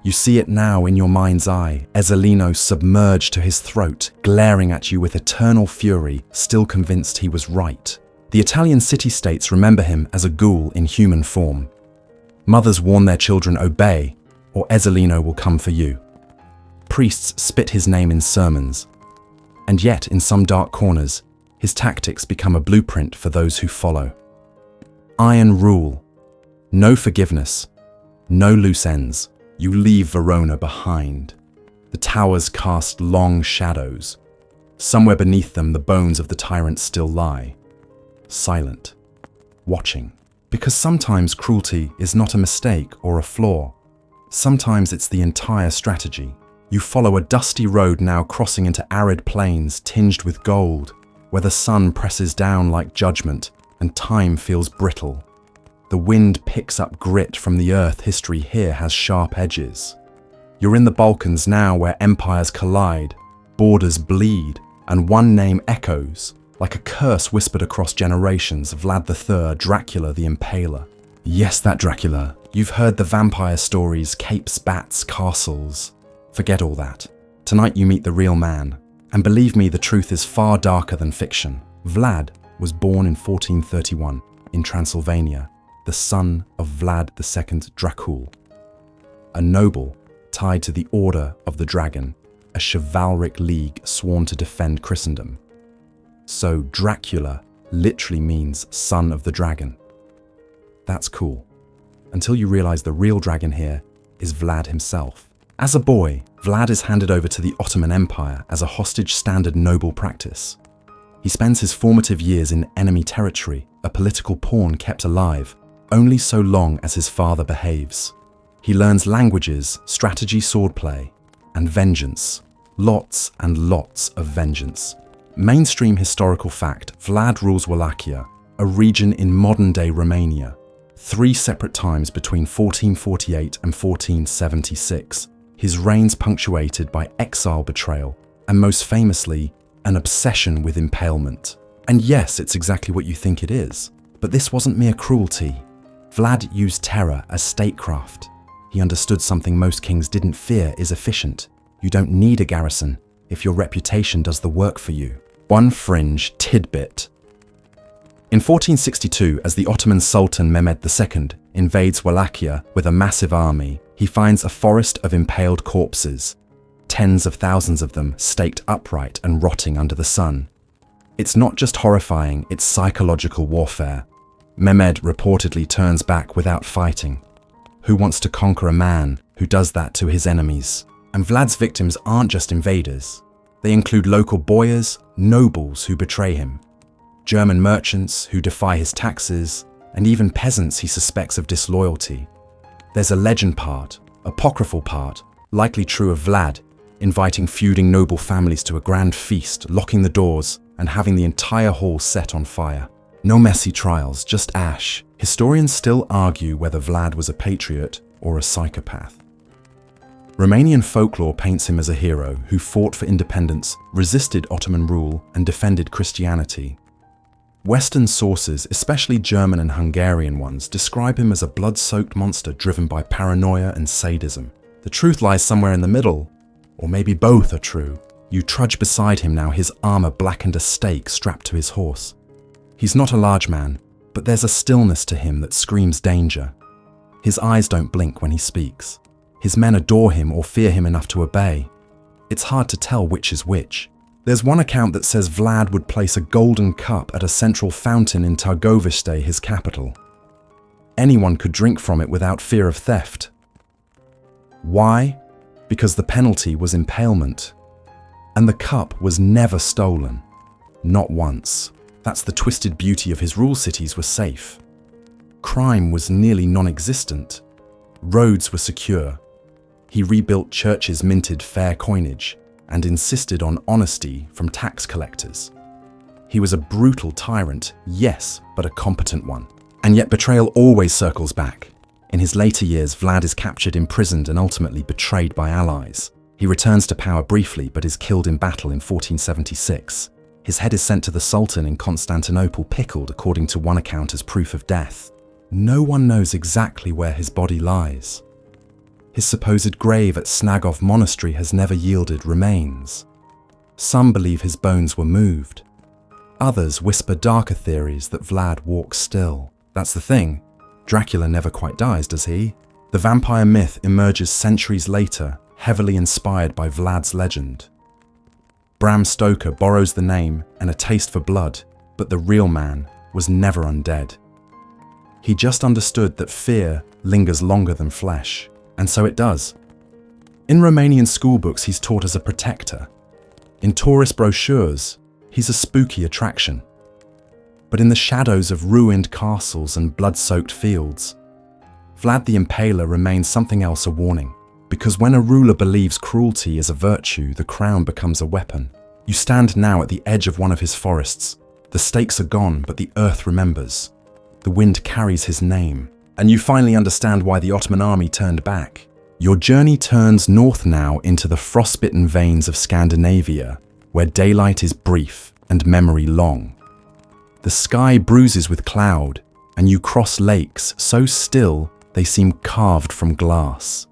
You see it now in your mind's eye, Ezzelino submerged to his throat, glaring at you with eternal fury, still convinced he was right. The Italian city-states remember him as a ghoul in human form. Mothers warn their children, obey, or Ezzelino will come for you. Priests spit his name in sermons. And yet, in some dark corners, his tactics become a blueprint for those who follow. Iron rule. No forgiveness. No loose ends. You leave Verona behind. The towers cast long shadows. Somewhere beneath them, the bones of the tyrant still lie. Silent. Watching. Because sometimes cruelty is not a mistake or a flaw. Sometimes it's the entire strategy. You follow a dusty road now crossing into arid plains tinged with gold, where the sun presses down like judgment and time feels brittle. The wind picks up grit from the earth. History here has sharp edges. You're in the Balkans now, where empires collide, borders bleed, and one name echoes, like a curse whispered across generations: Vlad III, Dracula the Impaler. Yes, that Dracula. You've heard the vampire stories, capes, bats, castles. Forget all that. Tonight you meet the real man. And believe me, the truth is far darker than fiction. Vlad was born in 1431 in Transylvania, the son of Vlad II Dracul, a noble tied to the Order of the Dragon, a chivalric league sworn to defend Christendom. So Dracula literally means son of the dragon. That's cool. Until you realize the real dragon here is Vlad himself. As a boy, Vlad is handed over to the Ottoman Empire as a hostage, standard noble practice. He spends his formative years in enemy territory, a political pawn kept alive, only so long as his father behaves. He learns languages, strategy, swordplay, and vengeance. Lots and lots of vengeance. Mainstream historical fact: Vlad rules Wallachia, a region in modern-day Romania, 3 separate times between 1448 and 1476. His reigns punctuated by exile, betrayal, and most famously, an obsession with impalement. And yes, it's exactly what you think it is. But this wasn't mere cruelty. Vlad used terror as statecraft. He understood something most kings didn't fear is efficient. You don't need a garrison if your reputation does the work for you. One fringe tidbit. In 1462, as the Ottoman Sultan Mehmed II invades Wallachia with a massive army, he finds a forest of impaled corpses, tens of thousands of them staked upright and rotting under the sun. It's not just horrifying, it's psychological warfare. Mehmed reportedly turns back without fighting. Who wants to conquer a man who does that to his enemies? And Vlad's victims aren't just invaders. They include local boyars, nobles who betray him, German merchants who defy his taxes, and even peasants he suspects of disloyalty. There's a legend part, apocryphal part, likely true of Vlad, inviting feuding noble families to a grand feast, locking the doors, and having the entire hall set on fire. No messy trials, just ash. Historians still argue whether Vlad was a patriot or a psychopath. Romanian folklore paints him as a hero who fought for independence, resisted Ottoman rule, and defended Christianity. Western sources, especially German and Hungarian ones, describe him as a blood-soaked monster driven by paranoia and sadism. The truth lies somewhere in the middle, Or maybe both are true. You trudge beside him now, his armor blackened a stake strapped to his horse. He's not a large man, but there's a stillness to him that screams danger. His eyes don't blink when he speaks. His men adore him or fear him enough to obey. It's hard to tell which is which. There's one account that says Vlad would place a golden cup at a central fountain in Targoviste, his capital. Anyone could drink from it without fear of theft. Why? Because the penalty was impalement. And the cup was never stolen. Not once. That's the twisted beauty of his rule. Cities were safe. Crime was nearly non-existent. Roads were secure. He rebuilt churches, minted fair coinage, and insisted on honesty from tax collectors. He was a brutal tyrant, yes, but a competent one. And yet betrayal always circles back. In his later years, Vlad is captured, imprisoned, and ultimately betrayed by allies. He returns to power briefly, but is killed in battle in 1476. His head is sent to the Sultan in Constantinople, pickled, according to one account, as proof of death. No one knows exactly where his body lies. His supposed grave at Snagov Monastery has never yielded remains. Some believe his bones were moved. Others whisper darker theories that Vlad walks still. That's the thing. Dracula never quite dies, does he? The vampire myth emerges centuries later, heavily inspired by Vlad's legend. Bram Stoker borrows the name and a taste for blood, but the real man was never undead. He just understood that fear lingers longer than flesh, and so it does. In Romanian schoolbooks, he's taught as a protector. In tourist brochures, he's a spooky attraction. But in the shadows of ruined castles and blood-soaked fields, Vlad the Impaler remains something else, a warning. Because when a ruler believes cruelty is a virtue, the crown becomes a weapon. You stand now at the edge of one of his forests. The stakes are gone, but the earth remembers. The wind carries his name, and you finally understand why the Ottoman army turned back. Your journey turns north now into the frostbitten veins of Scandinavia, where daylight is brief and memory long. The sky bruises with cloud, and you cross lakes so still they seem carved from glass.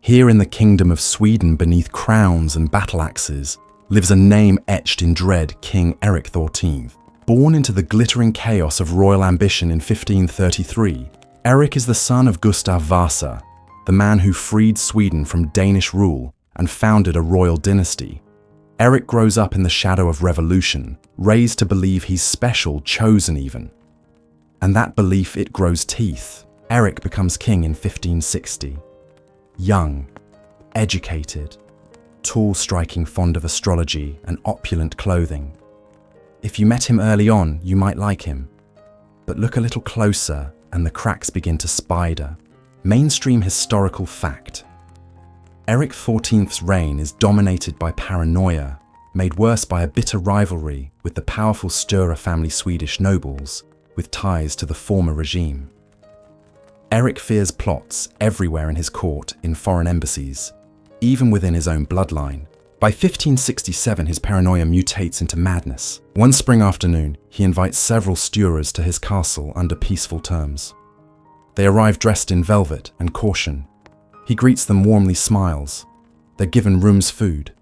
Here in the kingdom of Sweden, beneath crowns and battle axes, lives a name etched in dread, King Erik XIV. Born into the glittering chaos of royal ambition in 1533, Erik is the son of Gustav Vasa, the man who freed Sweden from Danish rule and founded a royal dynasty. Erik grows up in the shadow of revolution, raised to believe he's special, chosen even. And that belief, it grows teeth. Erik becomes king in 1560. Young, educated, tall, striking, fond of astrology and opulent clothing. If you met him early on, you might like him. But look a little closer and the cracks begin to spider. Mainstream historical fact. Erik XIV's reign is dominated by paranoia, made worse by a bitter rivalry with the powerful Stura family Swedish nobles with ties to the former regime. Erik fears plots everywhere in his court, in foreign embassies, even within his own bloodline. By 1567, his paranoia mutates into madness. One spring afternoon, he invites several Sturas to his castle under peaceful terms. They arrive dressed in velvet and caution. He greets them warmly, smiles. They're given rooms, food.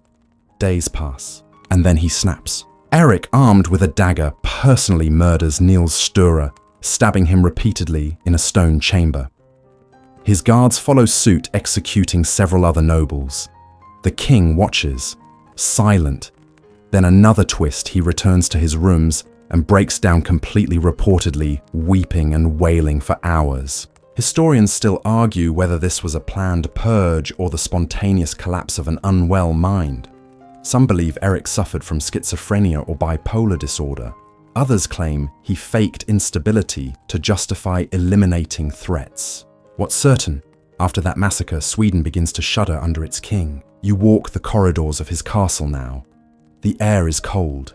Days pass, and then he snaps. Erik, armed with a dagger, personally murders Niels Stura, stabbing him repeatedly in a stone chamber. His guards follow suit, executing several other nobles. The king watches, silent. Then another twist, he returns to his rooms and breaks down completely, reportedly weeping and wailing for hours. Historians still argue whether this was a planned purge or the spontaneous collapse of an unwell mind. Some believe Erik suffered from schizophrenia or bipolar disorder. Others claim he faked instability to justify eliminating threats. What's certain, after that massacre, Sweden begins to shudder under its king. You walk the corridors of his castle now. The air is cold.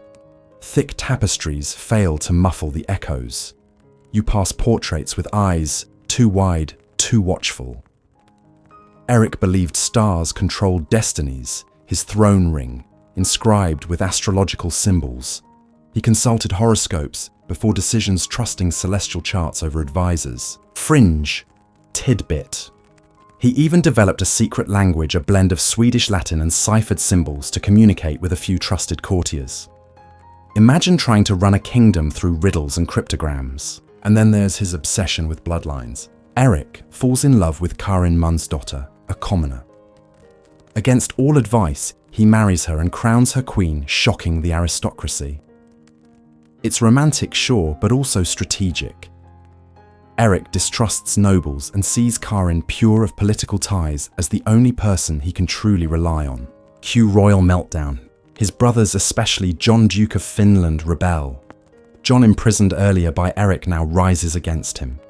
Thick tapestries fail to muffle the echoes. You pass portraits with eyes too wide, too watchful. Erik believed stars controlled destinies, his throne ring, inscribed with astrological symbols. He consulted horoscopes before decisions, trusting celestial charts over advisors. Fringe, tidbit. He even developed a secret language, a blend of Swedish Latin and ciphered symbols to communicate with a few trusted courtiers. Imagine trying to run a kingdom through riddles and cryptograms. And then there's his obsession with bloodlines. Erik falls in love with Karin Mundsdotter, a commoner. Against all advice, he marries her and crowns her queen, shocking the aristocracy. It's romantic, sure, but also strategic. Erik distrusts nobles and sees Karin, pure of political ties, as the only person he can truly rely on. Cue royal meltdown. His brothers, especially John, Duke of Finland, rebel. John, imprisoned earlier by Erik, now rises against him.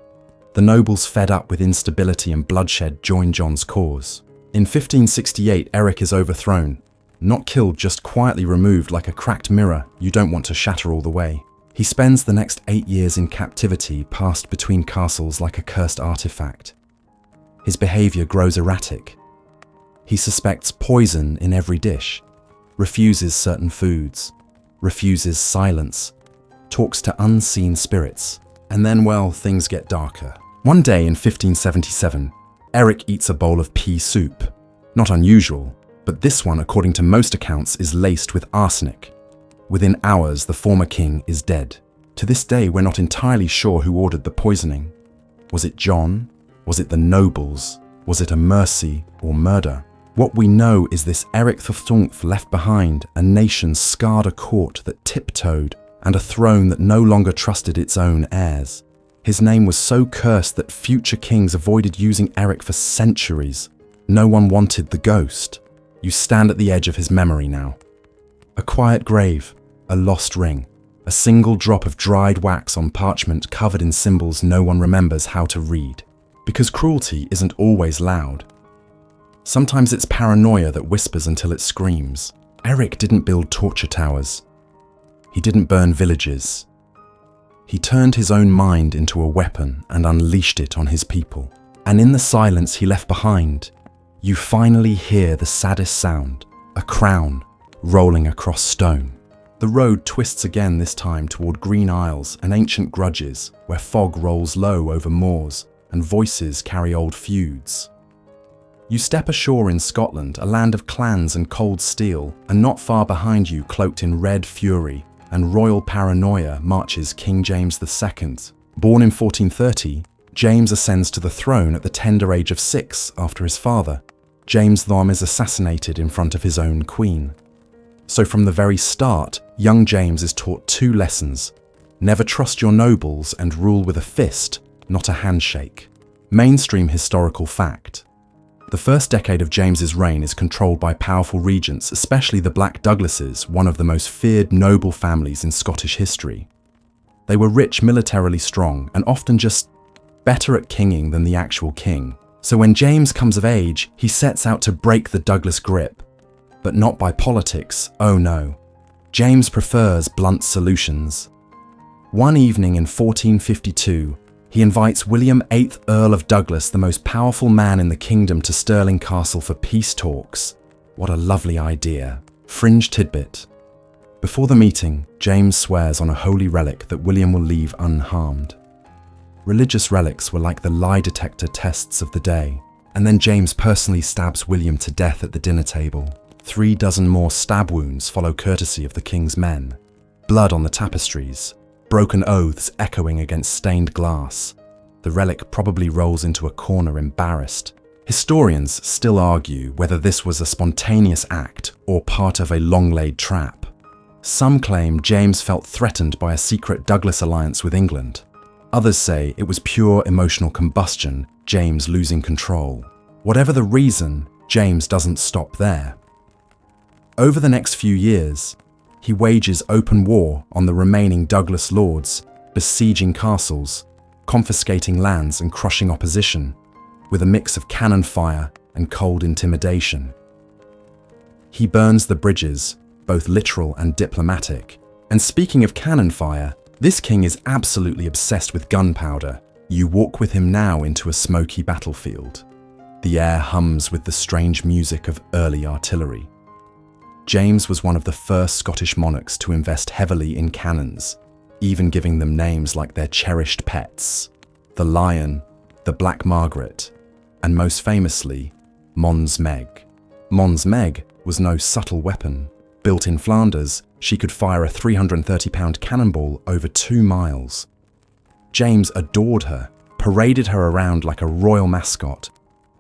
The nobles, fed up with instability and bloodshed, join John's cause. In 1568, Erik is overthrown. Not killed, just quietly removed like a cracked mirror you don't want to shatter all the way. He spends the next 8 years in captivity, passed between castles like a cursed artifact. His behavior grows erratic. He suspects poison in every dish, refuses certain foods, refuses silence, talks to unseen spirits, and then, well, things get darker. One day in 1577, Erik eats a bowl of pea soup. Not unusual, but this one, according to most accounts, is laced with arsenic. Within hours, the former king is dead. To this day, we're not entirely sure who ordered the poisoning. Was it John? Was it the nobles? Was it a mercy or murder? What we know is this Erik Thorstolf left behind a nation scarred, a court that tiptoed, and a throne that no longer trusted its own heirs. His name was so cursed that future kings avoided using Erik for centuries. No one wanted the ghost. You stand at the edge of his memory now. A quiet grave, a lost ring, a single drop of dried wax on parchment covered in symbols no one remembers how to read. Because cruelty isn't always loud. Sometimes it's paranoia that whispers until it screams. Erik didn't build torture towers. He didn't burn villages. He turned his own mind into a weapon and unleashed it on his people. And in the silence he left behind, you finally hear the saddest sound, a crown rolling across stone. The road twists again, this time toward green isles and ancient grudges, where fog rolls low over moors and voices carry old feuds. You step ashore in Scotland, a land of clans and cold steel, and not far behind you, cloaked in red fury and royal paranoia, marches King James II. Born in 1430, James ascends to the throne at the tender age of 6 after his father. James Thom is assassinated in front of his own queen. So from the very start, young James is taught 2 lessons. Never trust your nobles and rule with a fist, not a handshake. Mainstream historical fact. The first decade of James's reign is controlled by powerful regents, especially the Black Douglases, one of the most feared noble families in Scottish history. They were rich, militarily strong, and often just better at kinging than the actual king. So when James comes of age, he sets out to break the Douglas grip. But not by politics, oh no. James prefers blunt solutions. One evening in 1452, he invites William VIII, Earl of Douglas, the most powerful man in the kingdom, to Stirling Castle for peace talks. What a lovely idea. Fringe tidbit. Before the meeting, James swears on a holy relic that William will leave unharmed. Religious relics were like the lie detector tests of the day. And then James personally stabs William to death at the dinner table. 3 dozen more stab wounds follow courtesy of the king's men. Blood on the tapestries. Broken oaths echoing against stained glass. The relic probably rolls into a corner embarrassed. Historians still argue whether this was a spontaneous act or part of a long-laid trap. Some claim James felt threatened by a secret Douglas alliance with England. Others say it was pure emotional combustion, James losing control. Whatever the reason, James doesn't stop there. Over the next few years, he wages open war on the remaining Douglas lords, besieging castles, confiscating lands and crushing opposition, with a mix of cannon fire and cold intimidation. He burns the bridges, both literal and diplomatic. And speaking of cannon fire, this king is absolutely obsessed with gunpowder. You walk with him now into a smoky battlefield. The air hums with the strange music of early artillery. James was one of the first Scottish monarchs to invest heavily in cannons, even giving them names like their cherished pets, the Lion, the Black Margaret, and most famously, Mons Meg. Mons Meg was no subtle weapon. Built in Flanders, she could fire a 330-pound cannonball over 2 miles. James adored her, paraded her around like a royal mascot,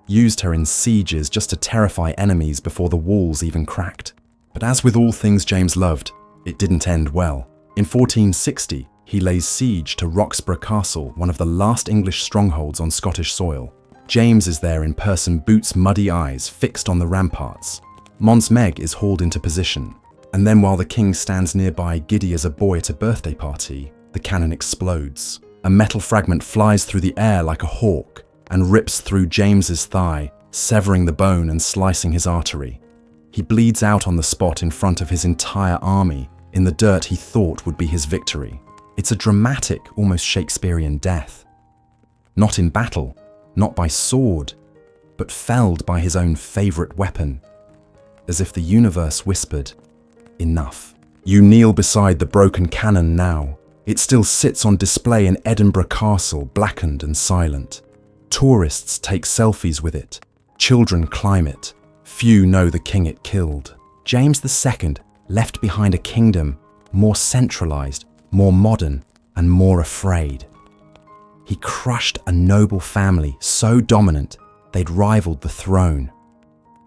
used her in sieges just to terrify enemies before the walls even cracked. But as with all things James loved, it didn't end well. In 1460, he lays siege to Roxburgh Castle, one of the last English strongholds on Scottish soil. James is there in person, boots muddy eyes fixed on the ramparts. Mons Meg is hauled into position, and then while the king stands nearby giddy as a boy at a birthday party, the cannon explodes. A metal fragment flies through the air like a hawk and rips through James's thigh, severing the bone and slicing his artery. He bleeds out on the spot in front of his entire army, in the dirt he thought would be his victory. It's a dramatic, almost Shakespearean death. Not in battle, not by sword, but felled by his own favourite weapon. As if the universe whispered, "Enough." You kneel beside the broken cannon now. It still sits on display in Edinburgh Castle, blackened and silent. Tourists take selfies with it. Children climb it. Few know the king it killed. James II left behind a kingdom more centralised, more modern, and more afraid. He crushed a noble family so dominant they'd rivaled the throne.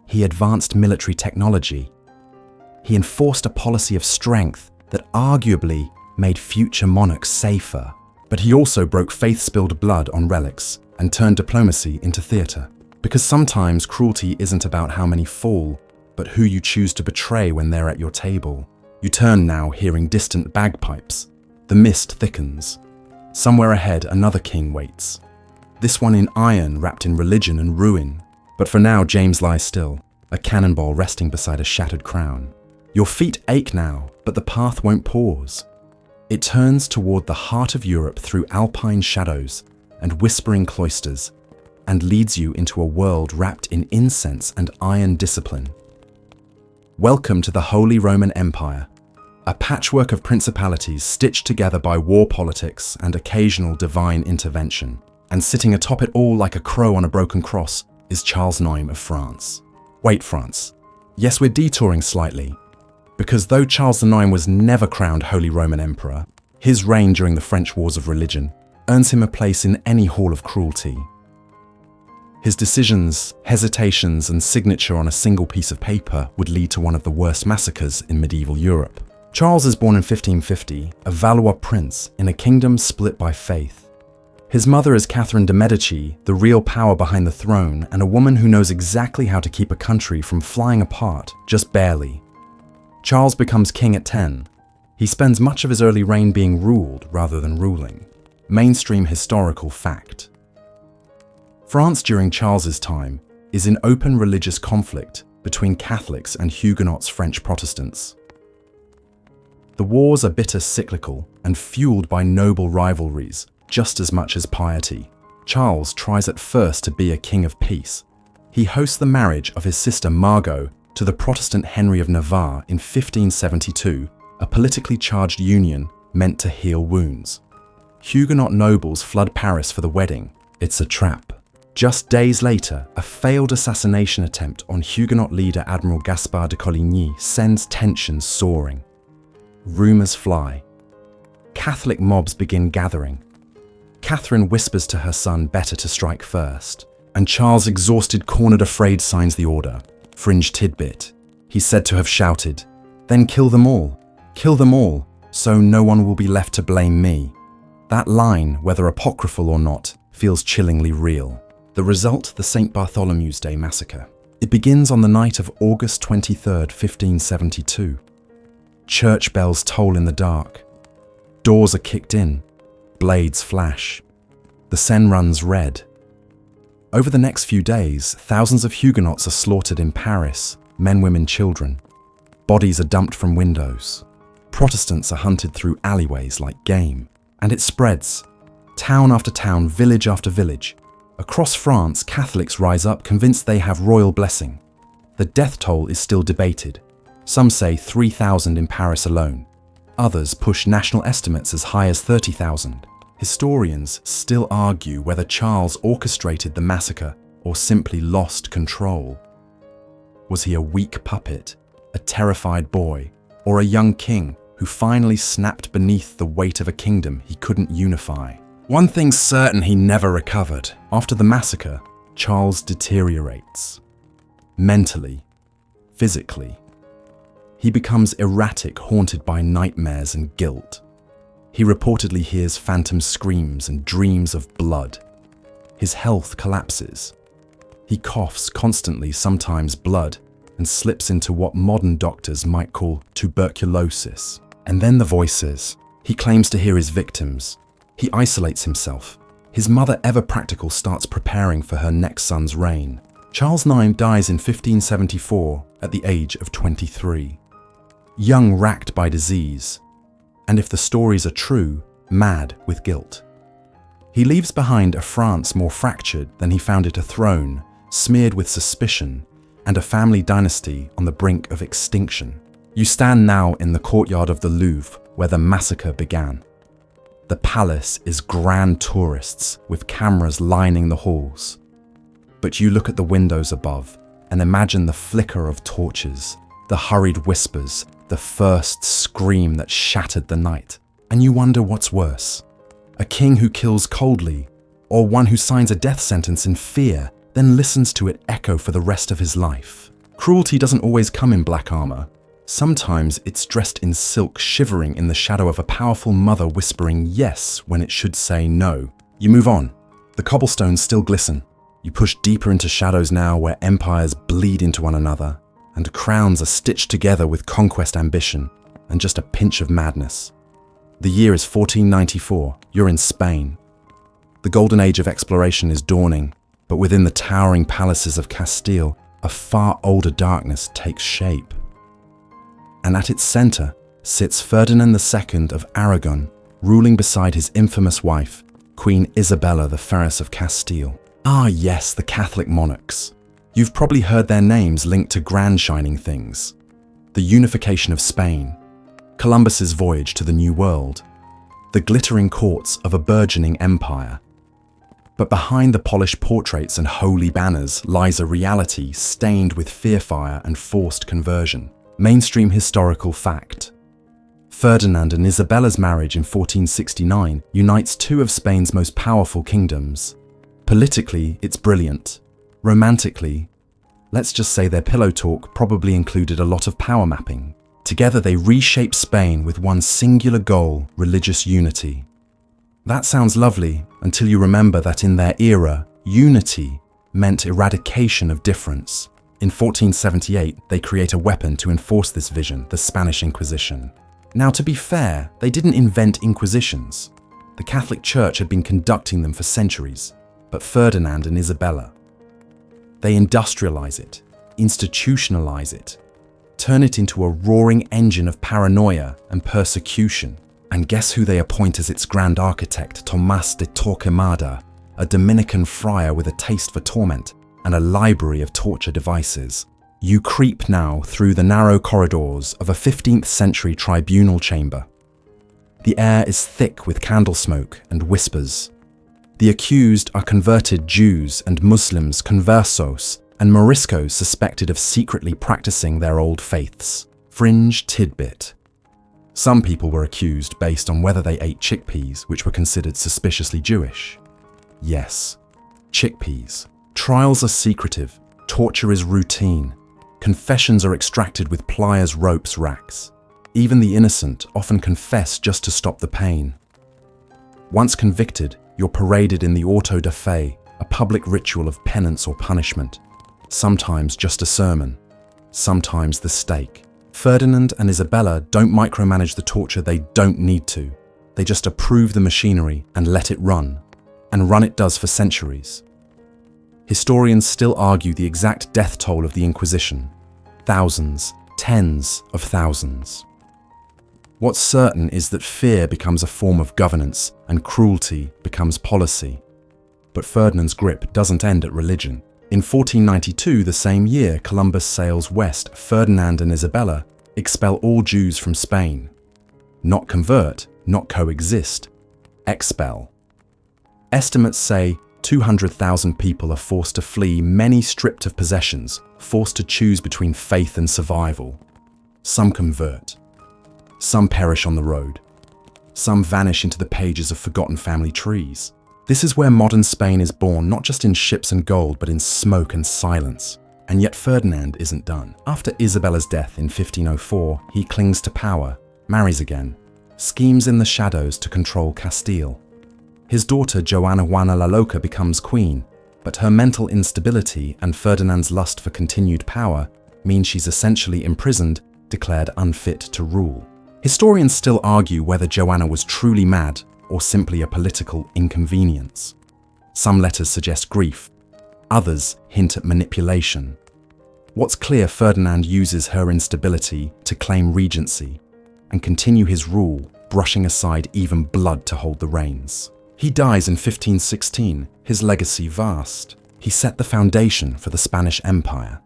He advanced military technology. He enforced a policy of strength that arguably made future monarchs safer. But he also broke faith-spilled blood on relics and turned diplomacy into theatre. Because sometimes cruelty isn't about how many fall, but who you choose to betray when they're at your table. You turn now, hearing distant bagpipes. The mist thickens. Somewhere ahead, another king waits. This one in iron, wrapped in religion and ruin. But for now, James lies still, a cannonball resting beside a shattered crown. Your feet ache now, but the path won't pause. It turns toward the heart of Europe through alpine shadows and whispering cloisters, and leads you into a world wrapped in incense and iron discipline. Welcome to the Holy Roman Empire, a patchwork of principalities stitched together by war politics and occasional divine intervention. And sitting atop it all like a crow on a broken cross is Charles IX of France. Wait, France. Yes, we're detouring slightly, because though Charles IX was never crowned Holy Roman Emperor, his reign during the French Wars of Religion earns him a place in any hall of cruelty. His decisions, hesitations, and signature on a single piece of paper would lead to one of the worst massacres in medieval Europe. Charles is born in 1550, a Valois prince in a kingdom split by faith. His mother is Catherine de' Medici, the real power behind the throne, and a woman who knows exactly how to keep a country from flying apart, just barely. Charles becomes king at 10. He spends much of his early reign being ruled rather than ruling. Mainstream historical fact. France during Charles's time is in open religious conflict between Catholics and Huguenots French Protestants. The wars are bitter, cyclical, and fueled by noble rivalries, just as much as piety. Charles tries at first to be a king of peace. He hosts the marriage of his sister Margot to the Protestant Henry of Navarre in 1572, a politically charged union meant to heal wounds. Huguenot nobles flood Paris for the wedding. It's a trap. Just days later, a failed assassination attempt on Huguenot leader Admiral Gaspard de Coligny sends tensions soaring. Rumours fly. Catholic mobs begin gathering. Catherine whispers to her son better to strike first, and Charles, exhausted, cornered, afraid, signs the order. Fringe tidbit. He's said to have shouted, "Then kill them all, so no one will be left to blame me." That line, whether apocryphal or not, feels chillingly real. The result, the St. Bartholomew's Day massacre. It begins on the night of August 23rd, 1572. Church bells toll in the dark. Doors are kicked in. Blades flash. The Seine runs red. Over the next few days, thousands of Huguenots are slaughtered in Paris, men, women, children. Bodies are dumped from windows. Protestants are hunted through alleyways like game. And it spreads. Town after town, village after village. Across France, Catholics rise up convinced they have royal blessing. The death toll is still debated. Some say 3,000 in Paris alone. Others push national estimates as high as 30,000. Historians still argue whether Charles orchestrated the massacre or simply lost control? Was he a weak puppet, a terrified boy, or a young king who finally snapped beneath the weight of a kingdom he couldn't unify? One thing's certain: he never recovered. After the massacre, Charles deteriorates. Mentally, physically. He becomes erratic, haunted by nightmares and guilt. He reportedly hears phantom screams and dreams of blood. His health collapses. He coughs constantly, sometimes blood, and slips into what modern doctors might call tuberculosis. And then the voices. He claims to hear his victims. He isolates himself. His mother, ever practical, starts preparing for her next son's reign. Charles IX dies in 1574 at the age of 23. Young, racked by disease, and if the stories are true, mad with guilt. He leaves behind a France more fractured than he found it, a throne smeared with suspicion, and a family dynasty on the brink of extinction. You stand now in the courtyard of the Louvre where the massacre began. The palace is grand tourists with cameras lining the halls. But you look at the windows above and imagine the flicker of torches, the hurried whispers, the first scream that shattered the night. And you wonder what's worse: a king who kills coldly, or one who signs a death sentence in fear, then listens to it echo for the rest of his life. Cruelty doesn't always come in black armor. Sometimes it's dressed in silk, shivering in the shadow of a powerful mother whispering yes when it should say no. You move on. The cobblestones still glisten. You push deeper into shadows now, where empires bleed into one another, and crowns are stitched together with conquest ambition and just a pinch of madness. The year is 1494. You're in Spain. The golden age of exploration is dawning, but within the towering palaces of Castile, a far older darkness takes shape. And at its center sits Ferdinand II of Aragon, ruling beside his infamous wife, Queen Isabella the Fairest of Castile. Ah yes, the Catholic monarchs. You've probably heard their names linked to grand shining things. The unification of Spain, Columbus's voyage to the New World, the glittering courts of a burgeoning empire. But behind the polished portraits and holy banners lies a reality stained with fear fire and forced conversion. Mainstream historical fact. Ferdinand and Isabella's marriage in 1469 unites two of Spain's most powerful kingdoms. Politically, it's brilliant. Romantically, let's just say their pillow talk probably included a lot of power mapping. Together they reshape Spain with one singular goal: religious unity. That sounds lovely until you remember that in their era, unity meant eradication of difference. In 1478, they create a weapon to enforce this vision, the Spanish Inquisition. Now, to be fair, they didn't invent inquisitions. The Catholic Church had been conducting them for centuries, but Ferdinand and Isabella, they industrialize it, institutionalize it, turn it into a roaring engine of paranoia and persecution. And guess who they appoint as its grand architect? Tomás de Torquemada, a Dominican friar with a taste for torment and a library of torture devices. You creep now through the narrow corridors of a 15th century tribunal chamber. The air is thick with candle smoke and whispers. The accused are converted Jews and Muslims, conversos, and Moriscos suspected of secretly practicing their old faiths. Fringe tidbit. Some people were accused based on whether they ate chickpeas, which were considered suspiciously Jewish. Yes, chickpeas. Trials are secretive, torture is routine, confessions are extracted with pliers, ropes, racks. Even the innocent often confess just to stop the pain. Once convicted, you're paraded in the auto da fe, a public ritual of penance or punishment. Sometimes just a sermon, sometimes the stake. Ferdinand and Isabella don't micromanage the torture, they don't need to. They just approve the machinery and let it run. And run it does for centuries. Historians still argue the exact death toll of the Inquisition. Thousands, tens of thousands. What's certain is that fear becomes a form of governance and cruelty becomes policy. But Ferdinand's grip doesn't end at religion. In 1492, the same year Columbus sails west, Ferdinand and Isabella expel all Jews from Spain. Not convert, not coexist. Expel. Estimates say 200,000 people are forced to flee, many stripped of possessions, forced to choose between faith and survival. Some convert. Some perish on the road. Some vanish into the pages of forgotten family trees. This is where modern Spain is born, not just in ships and gold, but in smoke and silence. And yet Ferdinand isn't done. After Isabella's death in 1504, he clings to power, marries again, schemes in the shadows to control Castile. His daughter Joanna Juana la Loca becomes queen, but her mental instability and Ferdinand's lust for continued power mean she's essentially imprisoned, declared unfit to rule. Historians still argue whether Joanna was truly mad or simply a political inconvenience. Some letters suggest grief, others hint at manipulation. What's clear, Ferdinand uses her instability to claim regency and continue his rule, brushing aside even blood to hold the reins. He dies in 1516, his legacy vast. He set the foundation for the Spanish Empire.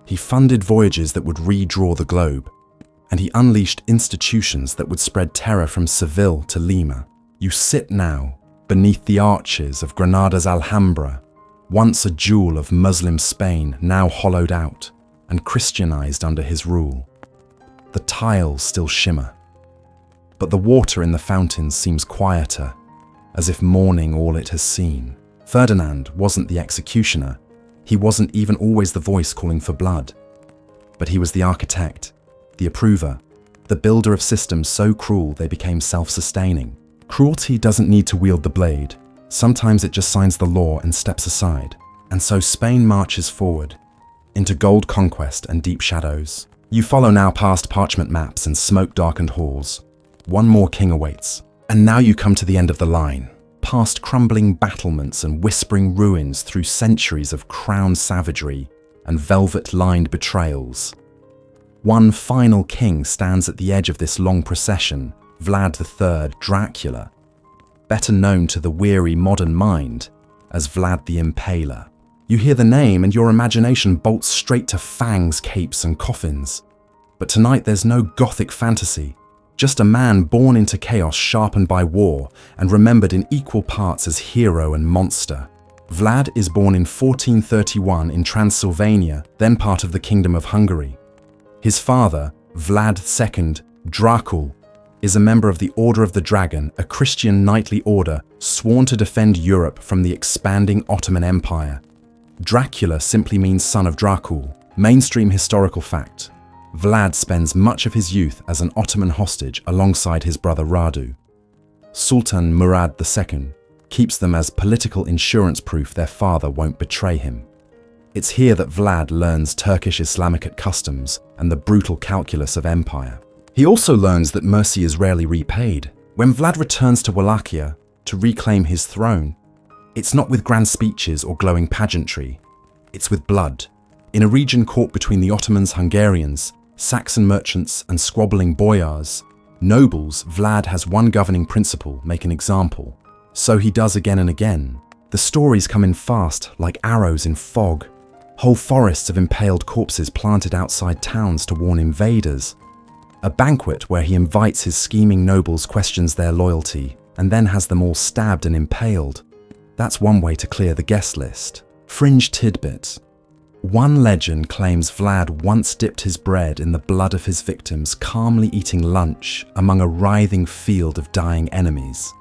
He funded voyages that would redraw the globe, and he unleashed institutions that would spread terror from Seville to Lima. You sit now beneath the arches of Granada's Alhambra, once a jewel of Muslim Spain, now hollowed out and Christianized under his rule. The tiles still shimmer, but the water in the fountains seems quieter, as if mourning all it has seen. Ferdinand wasn't the executioner. He wasn't even always the voice calling for blood. But he was the architect, the approver, the builder of systems so cruel they became self-sustaining. Cruelty doesn't need to wield the blade. Sometimes it just signs the law and steps aside. And so Spain marches forward, into gold conquest and deep shadows. You follow now past parchment maps and smoke-darkened halls. One more king awaits. And now you come to the end of the line, past crumbling battlements and whispering ruins, through centuries of crowned savagery and velvet-lined betrayals. One final king stands at the edge of this long procession, Vlad III, Dracula, better known to the weary modern mind as Vlad the Impaler. You hear the name and your imagination bolts straight to fangs, capes and coffins. But tonight there's no gothic fantasy, just a man born into chaos, sharpened by war and remembered in equal parts as hero and monster. Vlad is born in 1431 in Transylvania, then part of the Kingdom of Hungary. His father, Vlad II, Dracul, is a member of the Order of the Dragon, a Christian knightly order sworn to defend Europe from the expanding Ottoman Empire. Dracula simply means son of Dracul. Mainstream historical fact: Vlad spends much of his youth as an Ottoman hostage alongside his brother Radu. Sultan Murad II keeps them as political insurance proof their father won't betray him. It's here that Vlad learns Turkish Islamic customs and the brutal calculus of empire. He also learns that mercy is rarely repaid. When Vlad returns to Wallachia to reclaim his throne, it's not with grand speeches or glowing pageantry. It's with blood. In a region caught between the Ottomans, Hungarians, Saxon merchants and squabbling boyars, nobles, Vlad has one governing principle: make an example. So he does again and again. The stories come in fast, like arrows in fog. Whole forests of impaled corpses planted outside towns to warn invaders. A banquet where he invites his scheming nobles, questions their loyalty, and then has them all stabbed and impaled. That's one way to clear the guest list. Fringe tidbit. One legend claims Vlad once dipped his bread in the blood of his victims, calmly eating lunch among a writhing field of dying enemies.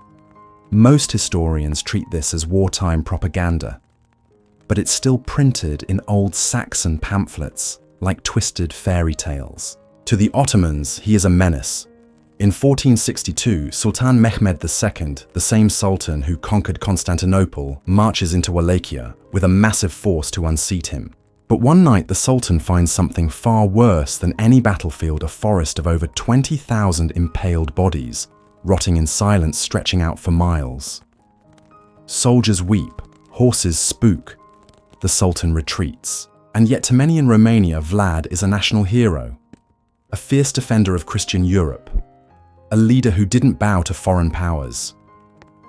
Most historians treat this as wartime propaganda, but it's still printed in old Saxon pamphlets like twisted fairy tales. To the Ottomans, he is a menace. In 1462, Sultan Mehmed II, the same sultan who conquered Constantinople, marches into Wallachia with a massive force to unseat him. But one night the Sultan finds something far worse than any battlefield: a forest of over 20,000 impaled bodies, rotting in silence, stretching out for miles. Soldiers weep, horses spook. The Sultan retreats. And yet to many in Romania, Vlad is a national hero, a fierce defender of Christian Europe, a leader who didn't bow to foreign powers.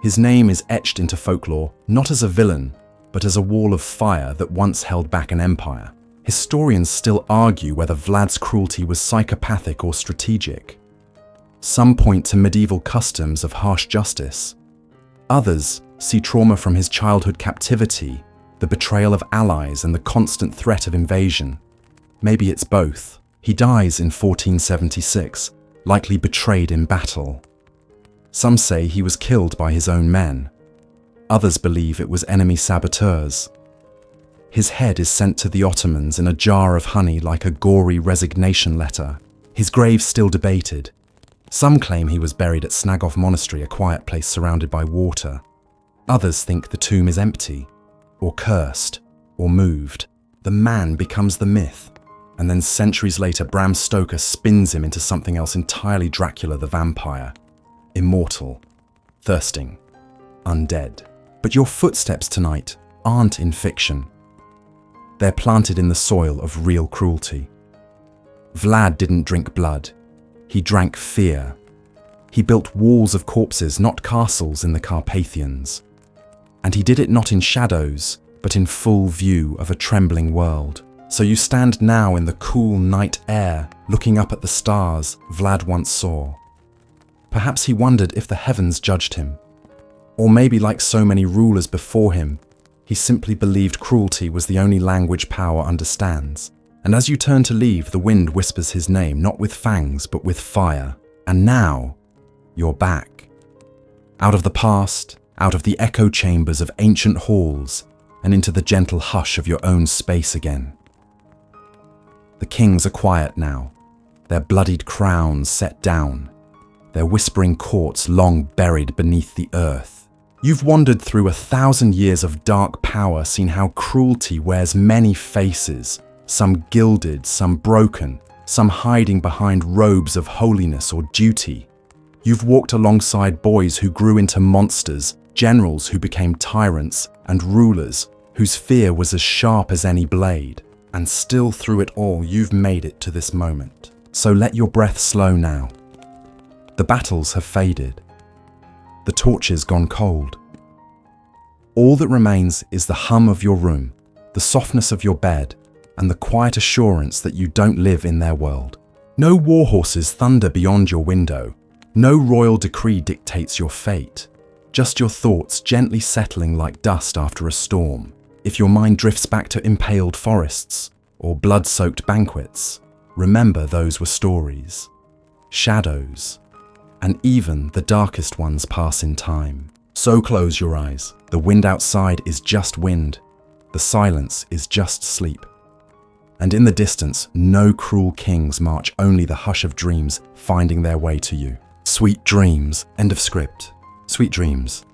His name is etched into folklore, not as a villain, but as a wall of fire that once held back an empire. Historians still argue whether Vlad's cruelty was psychopathic or strategic. Some point to medieval customs of harsh justice. Others See trauma from his childhood captivity, the betrayal of allies, and the constant threat of invasion? Maybe it's both. He dies in 1476, likely betrayed in battle. Some say he was killed by his own men. Others believe it was enemy saboteurs. His head is sent to the Ottomans in a jar of honey like a gory resignation letter. His grave still debated. Some claim he was buried at Snagov Monastery, a quiet place surrounded by water. Others think the tomb is empty, or cursed, or moved. The man becomes the myth, and then centuries later Bram Stoker spins him into something else entirely: Dracula the vampire. Immortal, thirsting, undead. But your footsteps tonight aren't in fiction. They're planted in the soil of real cruelty. Vlad didn't drink blood. He drank fear. He built walls of corpses, not castles in the Carpathians. And he did it not in shadows, but in full view of a trembling world. So you stand now in the cool night air, looking up at the stars Vlad once saw. Perhaps he wondered if the heavens judged him. Or maybe, like so many rulers before him, he simply believed cruelty was the only language power understands. And as you turn to leave, the wind whispers his name, not with fangs, but with fire. And now, you're back. Out of the past, out of the echo chambers of ancient halls, and into the gentle hush of your own space again. The kings are quiet now, their bloodied crowns set down, their whispering courts long buried beneath the earth. You've wandered through 1,000 years of dark power, seen how cruelty wears many faces, some gilded, some broken, some hiding behind robes of holiness or duty. You've walked alongside boys who grew into monsters, generals who became tyrants, and rulers whose fear was as sharp as any blade. And still through it all, you've made it to this moment. So let your breath slow now. The battles have faded. The torches gone cold. All that remains is the hum of your room, the softness of your bed, and the quiet assurance that you don't live in their world. No war horses thunder beyond your window. No royal decree dictates your fate. Just your thoughts gently settling like dust after a storm. If your mind drifts back to impaled forests or blood-soaked banquets, remember those were stories, shadows, and even the darkest ones pass in time. So close your eyes. The wind outside is just wind. The silence is just sleep. And in the distance, no cruel kings march, only the hush of dreams finding their way to you. Sweet dreams. End of script. Sweet dreams.